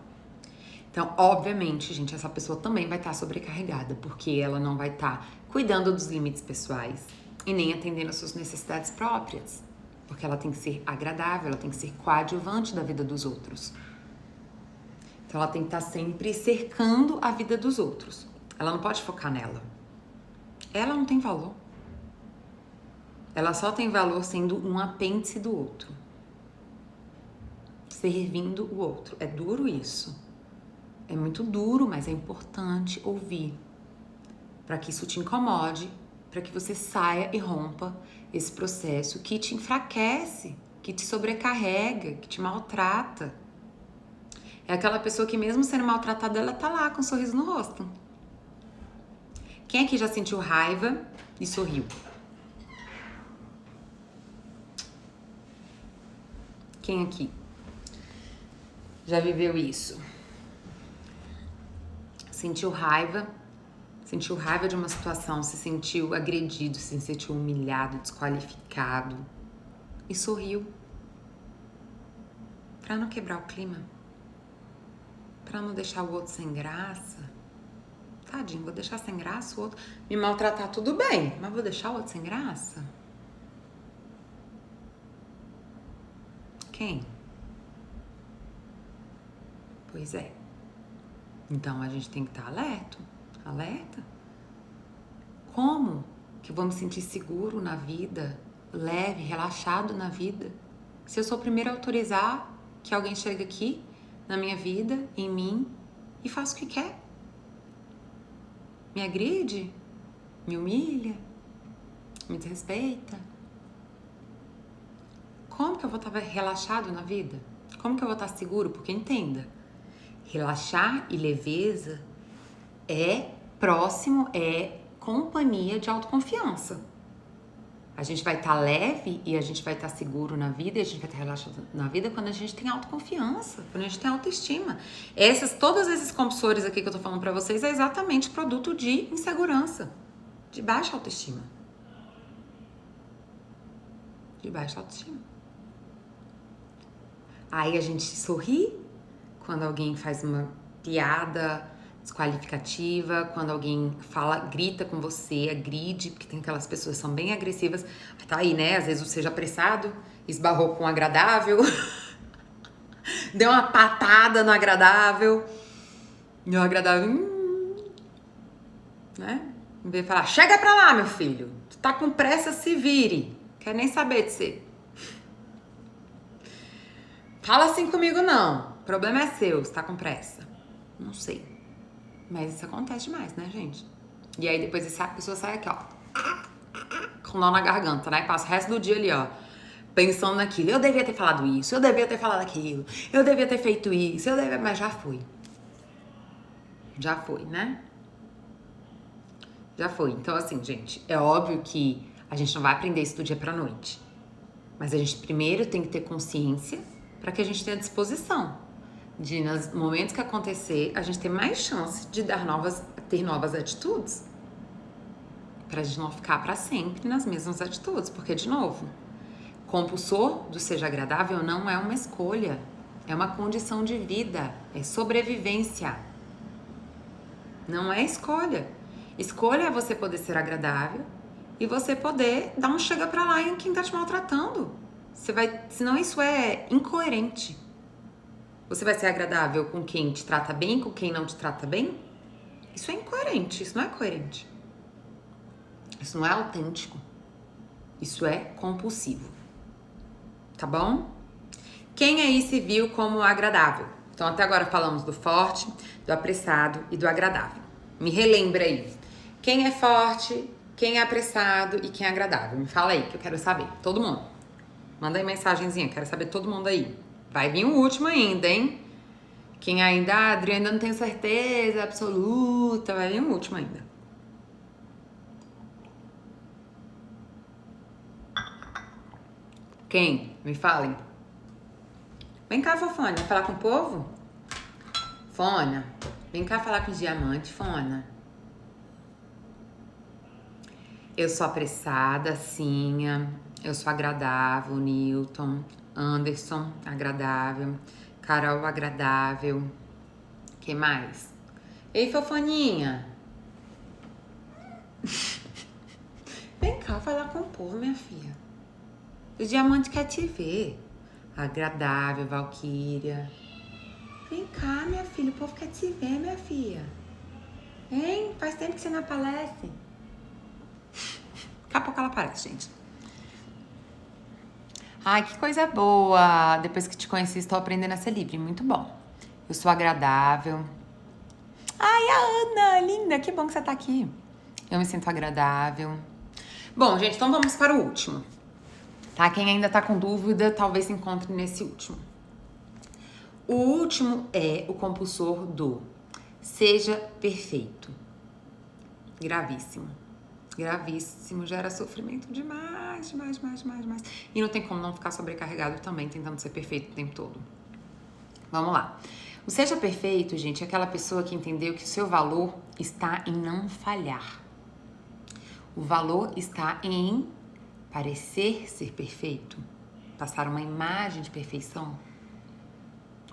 Então, obviamente, gente, essa pessoa também vai estar sobrecarregada, porque ela não vai estar cuidando dos limites pessoais e nem atendendo às suas necessidades próprias. Porque ela tem que ser agradável, ela tem que ser coadjuvante da vida dos outros. Então, ela tem que estar sempre cercando a vida dos outros. Ela não pode focar nela. Ela não tem valor. Ela só tem valor sendo um apêndice do outro. Servindo o outro. É duro isso. É muito duro, mas é importante ouvir. Para que isso te incomode, para que você saia e rompa esse processo que te enfraquece, que te sobrecarrega, que te maltrata. É aquela pessoa que mesmo sendo maltratada, ela tá lá com um sorriso no rosto. Quem aqui já sentiu raiva e sorriu? Quem aqui já viveu isso? Sentiu raiva de uma situação, se sentiu agredido, se sentiu humilhado, desqualificado e sorriu para não quebrar o clima, para não deixar o outro sem graça. Tadinho, vou deixar sem graça o outro me maltratar, tudo bem, mas vou deixar o outro sem graça? Quem? Pois é. Então a gente tem que estar alerta. Como que eu vou me sentir seguro na vida, leve, relaxado na vida, se eu sou o primeiro a autorizar que alguém chegue aqui na minha vida, em mim, e faça o que quer? Me agride? Me humilha? Me desrespeita? Como que eu vou estar relaxado na vida? Como que eu vou estar seguro? Porque entenda, relaxar e leveza é próximo, é companhia de autoconfiança. A gente vai estar leve e a gente vai estar seguro na vida, e a gente vai estar relaxado na vida quando a gente tem autoconfiança, quando a gente tem autoestima. Todos esses compulsores aqui que eu tô falando pra vocês é exatamente produto de insegurança, de baixa autoestima. De baixa autoestima. Aí a gente sorri quando alguém faz uma piada desqualificativa, quando alguém fala, grita com você, agride, porque tem aquelas pessoas que são bem agressivas. Tá aí, né? Às vezes você seja apressado, esbarrou com um agradável, deu uma patada no agradável, e o agradável, né? Em vez de falar, chega pra lá, meu filho, tu tá com pressa, se vire, quer nem saber de você. Fala assim comigo não, o problema é seu, você tá com pressa. Não sei. Mas isso acontece demais, né, gente? E aí depois essa pessoa sai aqui, ó, com nó na garganta, né? Passa o resto do dia ali, ó, pensando naquilo. Eu devia ter falado isso, eu devia ter falado aquilo, eu devia ter feito isso, mas já foi. Já foi, né? Já foi. Então, assim, gente, é óbvio que a gente não vai aprender isso do dia pra noite. Mas a gente primeiro tem que ter consciência para que a gente tenha disposição de, nos momentos que acontecer, a gente ter mais chance de ter novas atitudes, pra gente não ficar pra sempre nas mesmas atitudes, porque, de novo, compulsor do seja agradável não é uma escolha, é uma condição de vida, é sobrevivência, não é escolha. Escolha é você poder ser agradável e você poder dar um chega pra lá em quem tá te maltratando. Senão isso é incoerente. Você vai ser agradável com quem te trata bem, com quem não te trata bem? Isso é incoerente, isso não é coerente. Isso não é autêntico. Isso é compulsivo. Tá bom? Quem aí se viu como agradável? Então até agora falamos do forte, do apressado e do agradável. Me relembra aí. Quem é forte, quem é apressado e quem é agradável? Me fala aí que eu quero saber. Todo mundo. Manda aí mensagenzinha, quero saber todo mundo aí. Vai vir o último ainda, hein? Quem ainda, Adri, ainda não tenho certeza absoluta, vai vir o último ainda. Quem? Me falem. Vem cá, Fofona, falar com o povo? Fona, vem cá falar com os diamantes, Fona. Eu sou apressada, Cinha. Eu sou agradável, Newton. Anderson, agradável. Carol, agradável. Quem mais? Ei, Fofoninha. Vem cá falar com o povo, minha filha. O diamante quer te ver. Agradável, Valquíria. Vem cá, minha filha. O povo quer te ver, minha filha. Hein? Faz tempo que você não aparece. Daqui a pouco ela aparece, gente. Ai, que coisa boa. Depois que te conheci, estou aprendendo a ser livre. Muito bom. Eu sou agradável. Ai, a Ana, linda. Que bom que você tá aqui. Eu me sinto agradável. Bom, gente, então vamos para o último. Tá? Quem ainda tá com dúvida, talvez se encontre nesse último. O último é o compulsor do seja perfeito. Gravíssimo. Gravíssimo, gera sofrimento demais. E não tem como não ficar sobrecarregado também, tentando ser perfeito o tempo todo. Vamos lá. O seja perfeito, gente, é aquela pessoa que entendeu que o seu valor está em não falhar. O valor está em parecer ser perfeito, passar uma imagem de perfeição.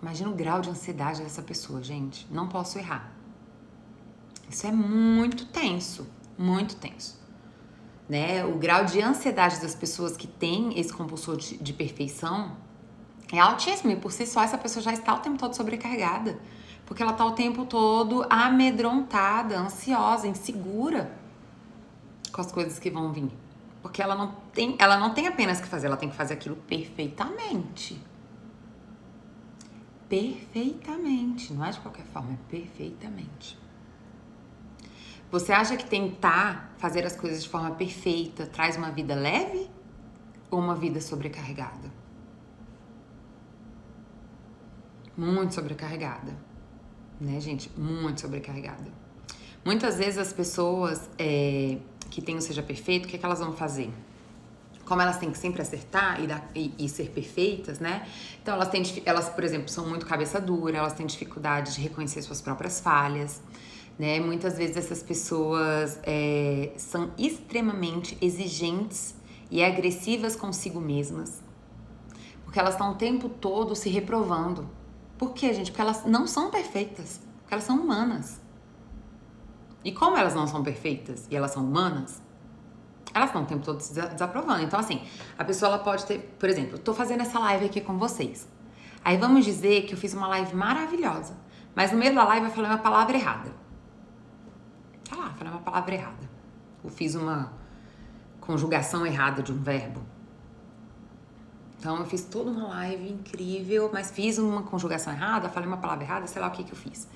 Imagina o grau de ansiedade dessa pessoa, gente. Não posso errar. Isso é muito tenso, né? O grau de ansiedade das pessoas que têm esse compulsor de perfeição é altíssimo. E por si só, essa pessoa já está o tempo todo sobrecarregada. Porque ela está o tempo todo amedrontada, ansiosa, insegura com as coisas que vão vir. Porque ela não tem apenas que fazer, ela tem que fazer aquilo perfeitamente. Perfeitamente. Não é de qualquer forma, é perfeitamente. Você acha que tentar fazer as coisas de forma perfeita traz uma vida leve ou uma vida sobrecarregada? Muito sobrecarregada, né, gente? Muito sobrecarregada. Muitas vezes as pessoas que têm o seja perfeito, o que elas vão fazer? Como elas têm que sempre acertar e ser perfeitas, né? Então elas, por exemplo, são muito cabeça dura, elas têm dificuldade de reconhecer suas próprias falhas, né? Muitas vezes essas pessoas são extremamente exigentes e agressivas consigo mesmas, porque elas estão o tempo todo se reprovando. Por quê, gente? Porque elas não são perfeitas, porque elas são humanas. E como elas não são perfeitas e elas são humanas, elas estão o tempo todo se desaprovando. Então, assim, a pessoa ela pode ter... Por exemplo, eu tô fazendo essa live aqui com vocês. Aí vamos dizer que eu fiz uma live maravilhosa, mas no meio da live eu falei uma palavra errada. Tá lá, falei uma palavra errada. Eu fiz uma conjugação errada de um verbo. Então, eu fiz toda uma live incrível, mas fiz uma conjugação errada, falei uma palavra errada, sei lá o que eu fiz.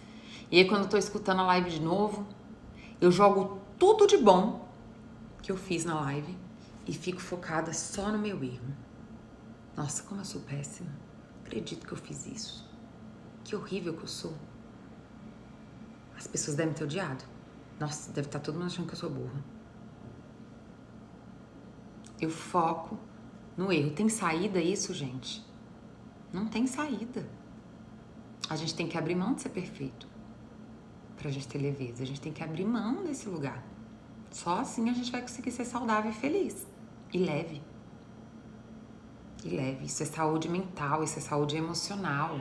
E aí, quando eu tô escutando a live de novo, eu jogo tudo de bom que eu fiz na live e fico focada só no meu erro. Nossa, como eu sou péssima. Acredito que eu fiz isso. Que horrível que eu sou. As pessoas devem ter odiado. Nossa, deve estar todo mundo achando que eu sou burra. Eu foco no erro. Tem saída isso, gente? Não tem saída. A gente tem que abrir mão de ser perfeito pra gente ter leveza. A gente tem que abrir mão desse lugar. Só assim a gente vai conseguir ser saudável e feliz. E leve. E leve. Isso é saúde mental, isso é saúde emocional.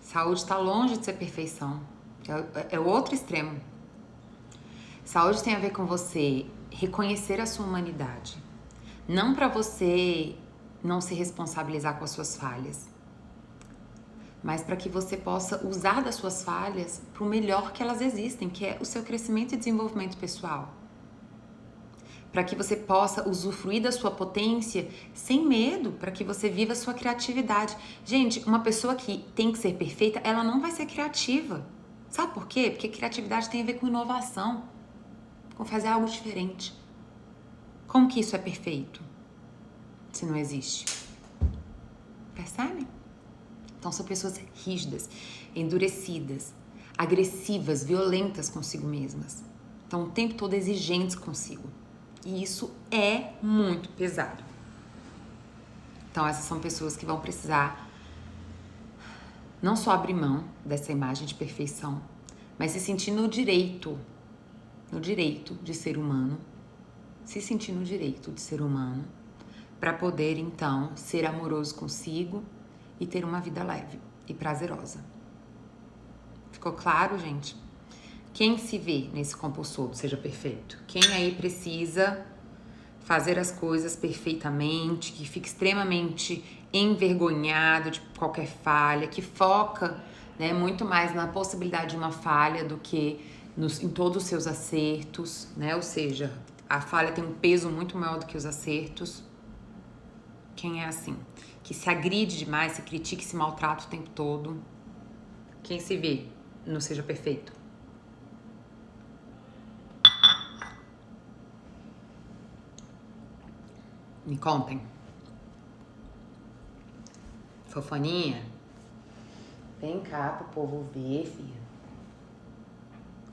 Saúde está longe de ser perfeição. É o outro extremo. Saúde tem a ver com você reconhecer a sua humanidade. Não para você não se responsabilizar com as suas falhas, mas para que você possa usar das suas falhas para o melhor que elas existem, que é o seu crescimento e desenvolvimento pessoal. Para que você possa usufruir da sua potência sem medo, para que você viva a sua criatividade. Gente, uma pessoa que tem que ser perfeita, ela não vai ser criativa. Sabe por quê? Porque criatividade tem a ver com inovação, com fazer algo diferente. Como que isso é perfeito? se não existe? Percebe? Então são pessoas rígidas, endurecidas, agressivas, violentas consigo mesmas. Então o tempo todo exigentes consigo. E isso é muito pesado. Então essas são pessoas que vão precisar não só abrir mão dessa imagem de perfeição, mas se sentir no direito de ser humano, se sentir no direito de ser humano, para poder então ser amoroso consigo e ter uma vida leve e prazerosa. Ficou claro, gente? Quem se vê nesse compulsor do seja perfeito? Quem aí precisa fazer as coisas perfeitamente, que fica extremamente envergonhado de qualquer falha, que foca, né, muito mais na possibilidade de uma falha do que em todos os seus acertos, né? Ou seja, a falha tem um peso muito maior do que os acertos. Quem é assim? Que se agride demais, se critica e se maltrata o tempo todo. Quem se vê no seja perfeito? Me contem. Fofoninha? Vem cá pro povo ver, filha.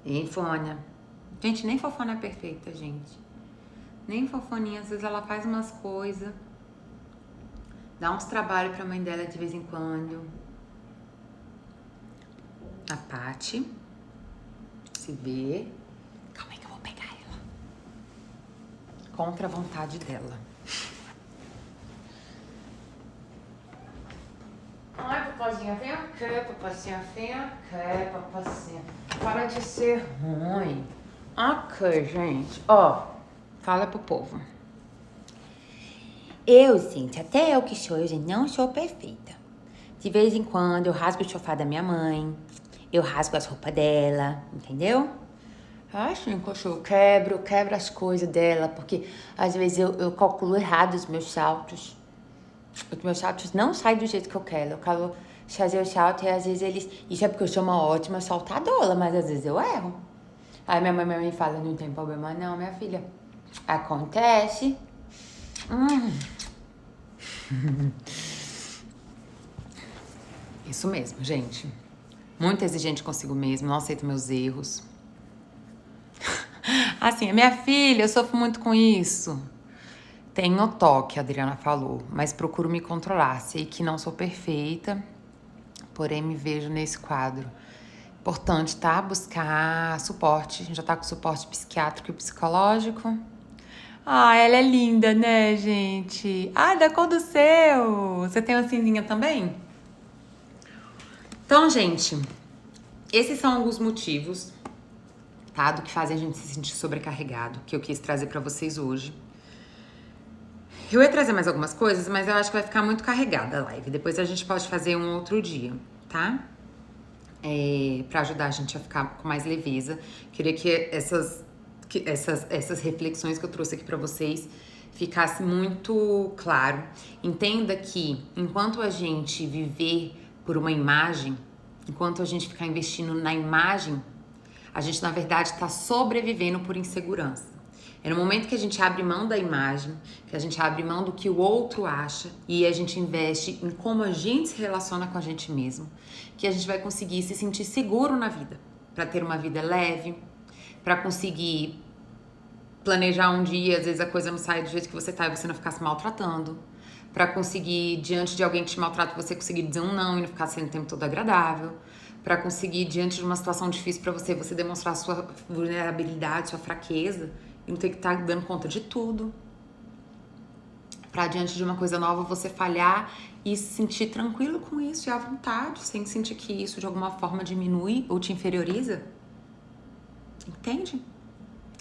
Hein, Fônia? Gente, nem Fofona é perfeita, gente. Nem Fofoninha, às vezes ela faz umas coisas, dá uns trabalhos pra mãe dela de vez em quando. A Paty se vê. Calma aí que eu vou pegar ela. Contra a vontade dela. Ai, papazinha, vem aqui, papazinha, vem aqui, papazinha. Para de ser ruim. Ok, gente. Ó, fala pro povo. Eu, gente, até eu que sou, eu não sou perfeita. De vez em quando eu rasgo o sofá da minha mãe, eu rasgo as roupas dela, entendeu? Assim, eu quebro as coisas dela, porque às vezes eu calculo errado os meus saltos. Os meus saltos não saem do jeito que eu quero. Eu quero fazer o salto e às vezes eles... Isso é porque eu sou uma ótima saltadora, mas às vezes eu erro. Aí minha mãe me fala, não tem problema não, minha filha. Acontece. Isso mesmo, gente. Muito exigente consigo mesmo, não aceito meus erros. Assim, minha filha, eu sofro muito com isso. Tenho toque, a Adriana falou, mas procuro me controlar. Sei que não sou perfeita, porém me vejo nesse quadro. Importante, tá? Buscar suporte. Já tá com suporte psiquiátrico e psicológico. Ah, ela é linda, né, gente? Ah, da cor do seu. Você tem uma cinzinha também? Então, gente, esses são alguns motivos, tá? Do que fazem a gente se sentir sobrecarregado, que eu quis trazer pra vocês hoje. Eu ia trazer mais algumas coisas, mas eu acho que vai ficar muito carregada a live. Depois a gente pode fazer um outro dia, tá? Pra ajudar a gente a ficar com mais leveza. Queria que essas reflexões que eu trouxe aqui pra vocês ficasse muito claro. Entenda que enquanto a gente viver por uma imagem, enquanto a gente ficar investindo na imagem, a gente na verdade está sobrevivendo por insegurança. É no momento que a gente abre mão da imagem, que a gente abre mão do que o outro acha e a gente investe em como a gente se relaciona com a gente mesmo, que a gente vai conseguir se sentir seguro na vida, para ter uma vida leve, para conseguir planejar um dia, às vezes a coisa não sai do jeito que você tá e você não ficar se maltratando, para conseguir, diante de alguém que te maltrata, você conseguir dizer um não e não ficar sendo o tempo todo agradável, para conseguir, diante de uma situação difícil para você, você demonstrar sua vulnerabilidade, sua fraqueza e não ter que estar dando conta de tudo. Para diante de uma coisa nova você falhar e se sentir tranquilo com isso e à vontade, sem sentir que isso de alguma forma diminui ou te inferioriza. Entende?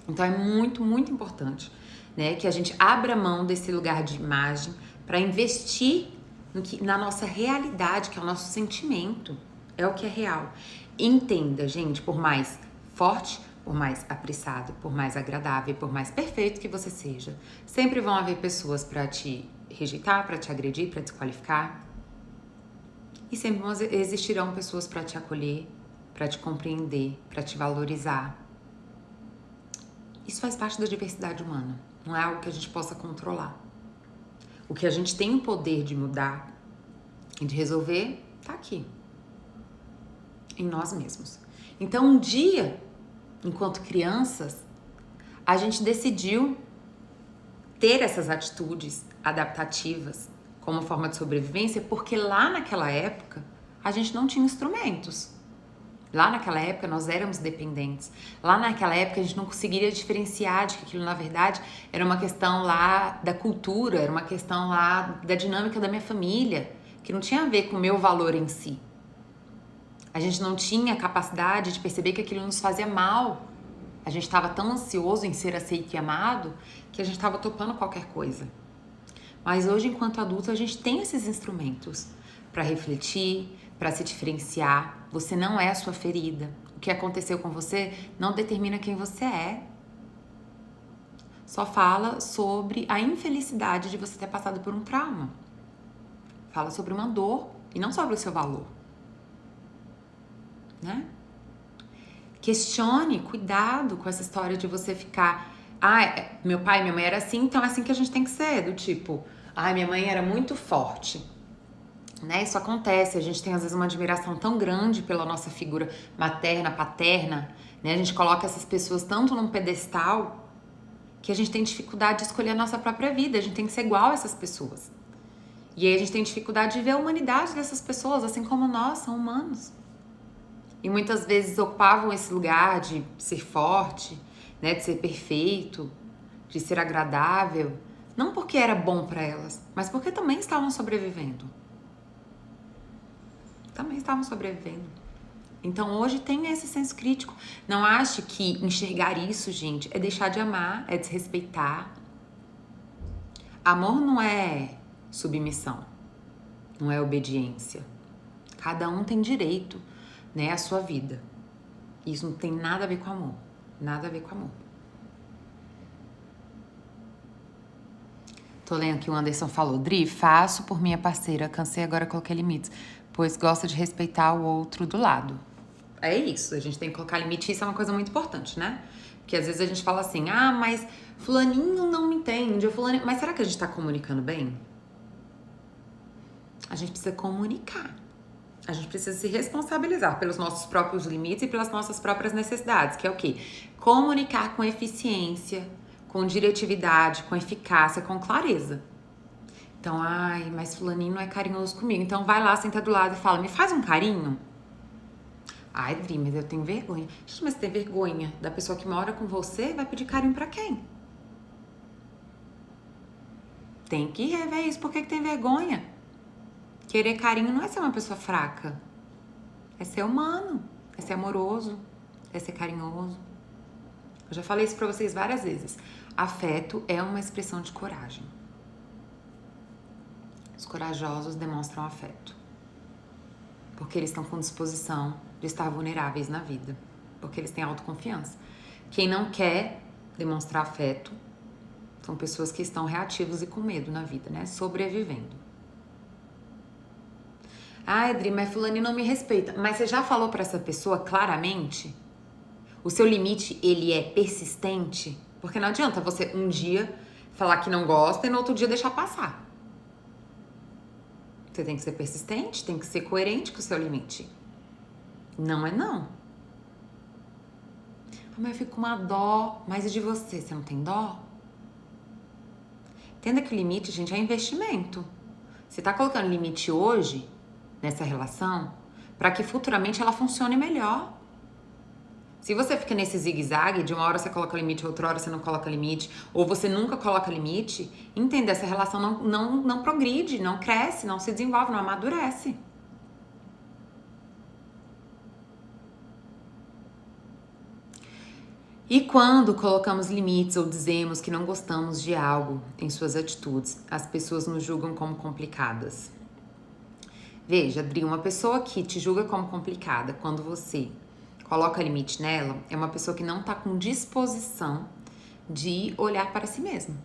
Então é muito, muito importante, né, que a gente abra mão desse lugar de imagem para investir na nossa realidade, que é o nosso sentimento, é o que é real. Entenda, gente, por mais forte, por mais apressado, por mais agradável, por mais perfeito que você seja, sempre vão haver pessoas para te rejeitar, para te agredir, para desqualificar. E sempre existirão pessoas para te acolher, para te compreender, para te valorizar. Isso faz parte da diversidade humana, não é algo que a gente possa controlar. O que a gente tem o poder de mudar e de resolver tá aqui, em nós mesmos. Então, um dia, enquanto crianças, a gente decidiu ter essas atitudes adaptativas como forma de sobrevivência, porque lá naquela época a gente não tinha instrumentos. Lá naquela época nós éramos dependentes. Lá naquela época a gente não conseguiria diferenciar de que aquilo na verdade era uma questão lá da cultura, era uma questão lá da dinâmica da minha família, que não tinha a ver com o meu valor em si. A gente não tinha capacidade de perceber que aquilo nos fazia mal. A gente estava tão ansioso em ser aceito e amado que a gente estava topando qualquer coisa. Mas hoje, enquanto adulto, a gente tem esses instrumentos para refletir, para se diferenciar. Você não é a sua ferida. O que aconteceu com você não determina quem você é. Só fala sobre a infelicidade de você ter passado por um trauma. Fala sobre uma dor e não sobre o seu valor. Né? Questione, cuidado com essa história de você ficar... meu pai e minha mãe era assim, então é assim que a gente tem que ser. Do tipo, minha mãe era muito forte. Né? Isso acontece, a gente tem às vezes uma admiração tão grande pela nossa figura materna, paterna, né? A gente coloca essas pessoas tanto num pedestal que a gente tem dificuldade de escolher a nossa própria vida, a gente tem que ser igual a essas pessoas. E aí a gente tem dificuldade de ver a humanidade dessas pessoas, assim como nós, são humanos. E muitas vezes ocupavam esse lugar de ser forte, né? De ser perfeito, de ser agradável, não porque era bom para elas, mas porque também estavam sobrevivendo. Então hoje tem esse senso crítico. Não ache que enxergar isso, gente, é deixar de amar, é desrespeitar. Amor não é submissão, não é obediência. Cada um tem direito, né, à sua vida. Isso não tem nada a ver com amor, nada a ver com amor. Tô lendo que o Anderson falou: Dri, faço por minha parceira, cansei, agora coloquei limites, pois gosta de respeitar o outro do lado. É isso, a gente tem que colocar limite, isso é uma coisa muito importante, né? Porque às vezes a gente fala assim, mas fulaninho não me entende, mas será que a gente tá comunicando bem? A gente precisa comunicar. A gente precisa se responsabilizar pelos nossos próprios limites e pelas nossas próprias necessidades, que é o quê? Comunicar com eficiência, com diretividade, com eficácia, com clareza. Então, mas fulaninho não é carinhoso comigo. Então vai lá, senta do lado e fala, me faz um carinho? Dri, mas eu tenho vergonha. Gente, mas você tem vergonha da pessoa que mora com você, vai pedir carinho pra quem? Tem que rever isso. Por que tem vergonha? Querer carinho não é ser uma pessoa fraca. É ser humano, é ser amoroso, é ser carinhoso. Eu já falei isso pra vocês várias vezes. Afeto é uma expressão de coragem. Os corajosos demonstram afeto. Porque eles estão com disposição de estar vulneráveis na vida. Porque eles têm autoconfiança. Quem não quer demonstrar afeto são pessoas que estão reativos e com medo na vida, né? Sobrevivendo. Dri, mas fulaninho não me respeita. Mas você já falou pra essa pessoa claramente? O seu limite, ele é persistente? Porque não adianta você um dia falar que não gosta e no outro dia deixar passar. Você tem que ser persistente, tem que ser coerente com o seu limite. Não é não. Mas eu fico com uma dó. Mas e de você? Você não tem dó? Entenda que o limite, gente, é investimento. Você tá colocando limite hoje nessa relação para que futuramente ela funcione melhor. Se você fica nesse zigue-zague, de uma hora você coloca limite, outra hora você não coloca limite, ou você nunca coloca limite, entenda, essa relação não progride, não cresce, não se desenvolve, não amadurece. E quando colocamos limites ou dizemos que não gostamos de algo em suas atitudes, as pessoas nos julgam como complicadas. Veja, Adri, uma pessoa que te julga como complicada quando você coloca limite nela, é uma pessoa que não está com disposição de olhar para si mesma.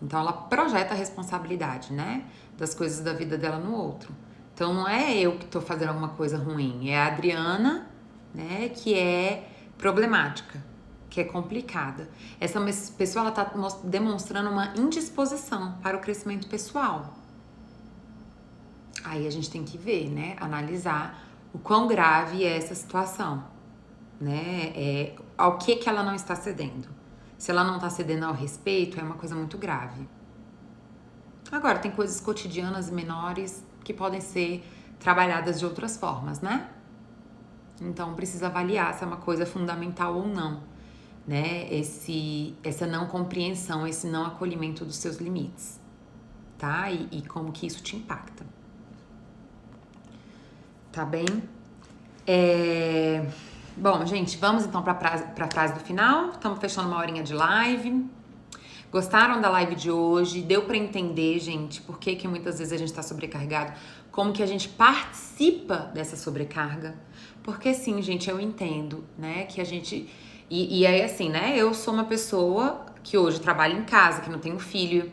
Então ela projeta a responsabilidade, né, das coisas da vida dela no outro. Então não é eu que estou fazendo alguma coisa ruim, é a Adriana, né, que é problemática. que é complicada. Essa pessoa, ela tá demonstrando uma indisposição para o crescimento pessoal. Aí a gente tem que ver, né? Analisar o quão grave é essa situação, né? Ao que ela não está cedendo. Se ela não está cedendo ao respeito, é uma coisa muito grave. Agora, tem coisas cotidianas menores que podem ser trabalhadas de outras formas, né? Então, precisa avaliar se é uma coisa fundamental ou não, né? Essa não compreensão, esse não acolhimento dos seus limites, tá? E como que isso te impacta. Tá bem? Bom, gente, vamos então para a frase do final. Estamos fechando uma horinha de live. Gostaram da live de hoje? Deu para entender, gente, por que muitas vezes a gente tá sobrecarregado? Como que a gente participa dessa sobrecarga? Porque sim, gente, eu entendo, né, que a gente... E aí, assim, né, eu sou uma pessoa que hoje trabalha em casa, que não tenho filho,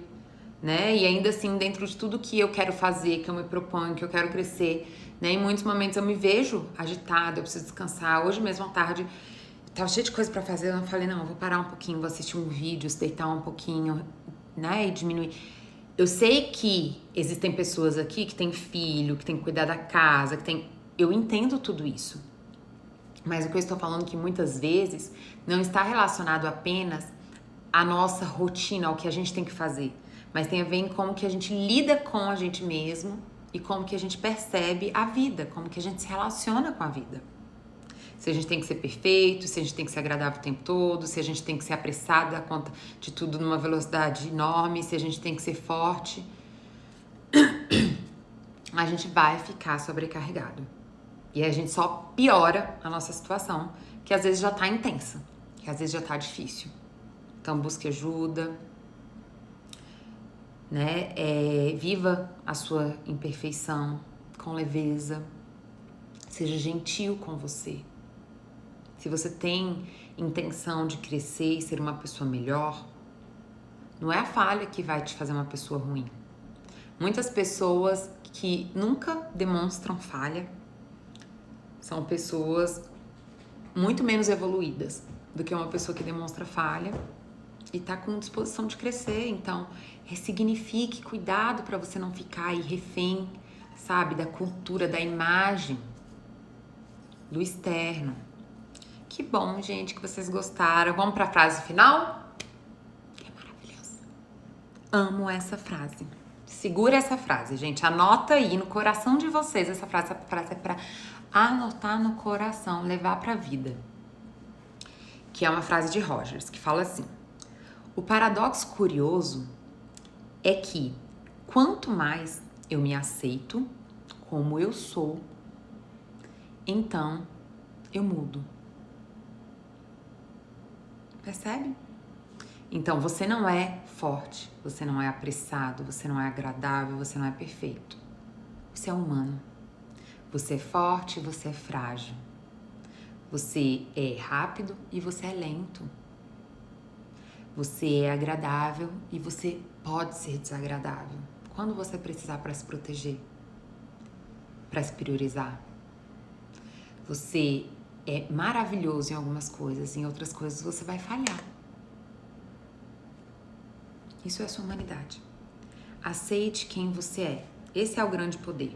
né, e ainda assim, dentro de tudo que eu quero fazer, que eu me proponho, que eu quero crescer, né, em muitos momentos eu me vejo agitada, eu preciso descansar. Hoje mesmo à tarde... Tava cheio de coisa pra fazer, eu falei, não, eu vou parar um pouquinho, vou assistir um vídeo, se deitar um pouquinho, né, e diminuir. Eu sei que existem pessoas aqui que têm filho, que têm que cuidar da casa, que tem... Eu entendo tudo isso. Mas o que eu estou falando é que muitas vezes não está relacionado apenas à nossa rotina, ao que a gente tem que fazer, mas tem a ver em como que a gente lida com a gente mesmo e como que a gente percebe a vida, como que a gente se relaciona com a vida. Se a gente tem que ser perfeito, se a gente tem que ser agradável o tempo todo, se a gente tem que ser apressado, dar conta de tudo numa velocidade enorme, se a gente tem que ser forte, a gente vai ficar sobrecarregado. E a gente só piora a nossa situação, que às vezes já tá intensa, que às vezes já tá difícil. Então busque ajuda, né? Viva a sua imperfeição com leveza, seja gentil com você. Se você tem intenção de crescer e ser uma pessoa melhor, não é a falha que vai te fazer uma pessoa ruim. Muitas pessoas que nunca demonstram falha são pessoas muito menos evoluídas do que uma pessoa que demonstra falha e tá com disposição de crescer. Então, ressignifique, cuidado para você não ficar aí refém, sabe, da cultura, da imagem, do externo. Que bom, gente, que vocês gostaram. Vamos para a frase final? Que é maravilhosa. Amo essa frase. Segura essa frase, gente. Anota aí no coração de vocês essa frase. Essa frase é para anotar no coração, levar para a vida. Que é uma frase de Rogers, que fala assim: o paradoxo curioso é que quanto mais eu me aceito como eu sou, então eu mudo. Percebe? Então, você não é forte, você não é apressado, você não é agradável, você não é perfeito. Você é humano. Você é forte, você é frágil. Você é rápido e você é lento. Você é agradável e você pode ser desagradável. Quando você precisar para se proteger, para se priorizar. Você é maravilhoso em algumas coisas, em outras coisas você vai falhar. Isso é a sua humanidade. Aceite quem você é. Esse é o grande poder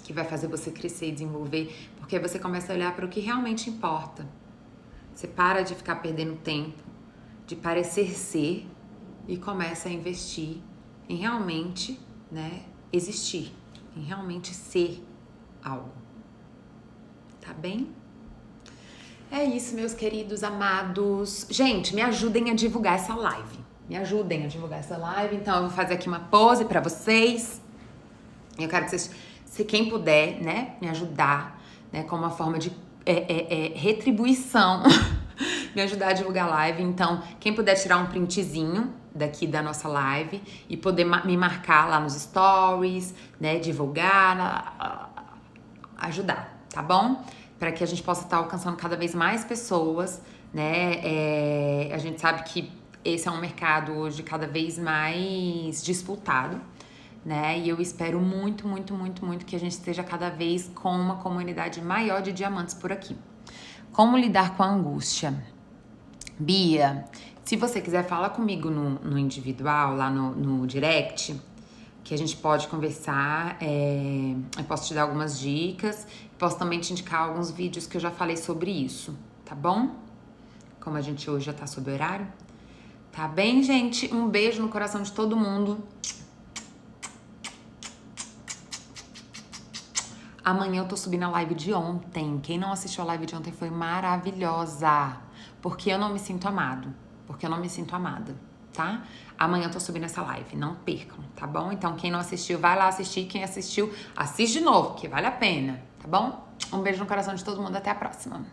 que vai fazer você crescer e desenvolver, porque você começa a olhar para o que realmente importa. Você para de ficar perdendo tempo, de parecer ser, e começa a investir em realmente, né, existir, em realmente ser algo. Tá bem? É isso, meus queridos amados. Gente, me ajudem a divulgar essa live. Me ajudem a divulgar essa live. Então, eu vou fazer aqui uma pose pra vocês. Eu quero que vocês, se quem puder, né, me ajudar, né, como uma forma de retribuição, me ajudar a divulgar a live. Então, quem puder tirar um printzinho daqui da nossa live e poder me marcar lá nos stories, né, divulgar, ajudar, tá bom? Para que a gente possa estar alcançando cada vez mais pessoas, né? A gente sabe que esse é um mercado hoje cada vez mais disputado, né? E eu espero muito, muito, muito, muito que a gente esteja cada vez com uma comunidade maior de diamantes por aqui. Como lidar com a angústia? Bia, se você quiser, fala comigo no individual, lá no direct, que a gente pode conversar. Eu posso te dar algumas dicas, posso também te indicar alguns vídeos que eu já falei sobre isso, tá bom? Como a gente hoje já tá sob horário. Tá bem, gente? Um beijo no coração de todo mundo. Amanhã eu tô subindo a live de ontem. Quem não assistiu a live de ontem foi maravilhosa. Porque eu não me sinto amado. Porque eu não me sinto amada, tá? Amanhã eu tô subindo essa live. Não percam, tá bom? Então quem não assistiu, vai lá assistir. Quem assistiu, assiste de novo, que vale a pena, tá bom? Um beijo no coração de todo mundo. Até a próxima.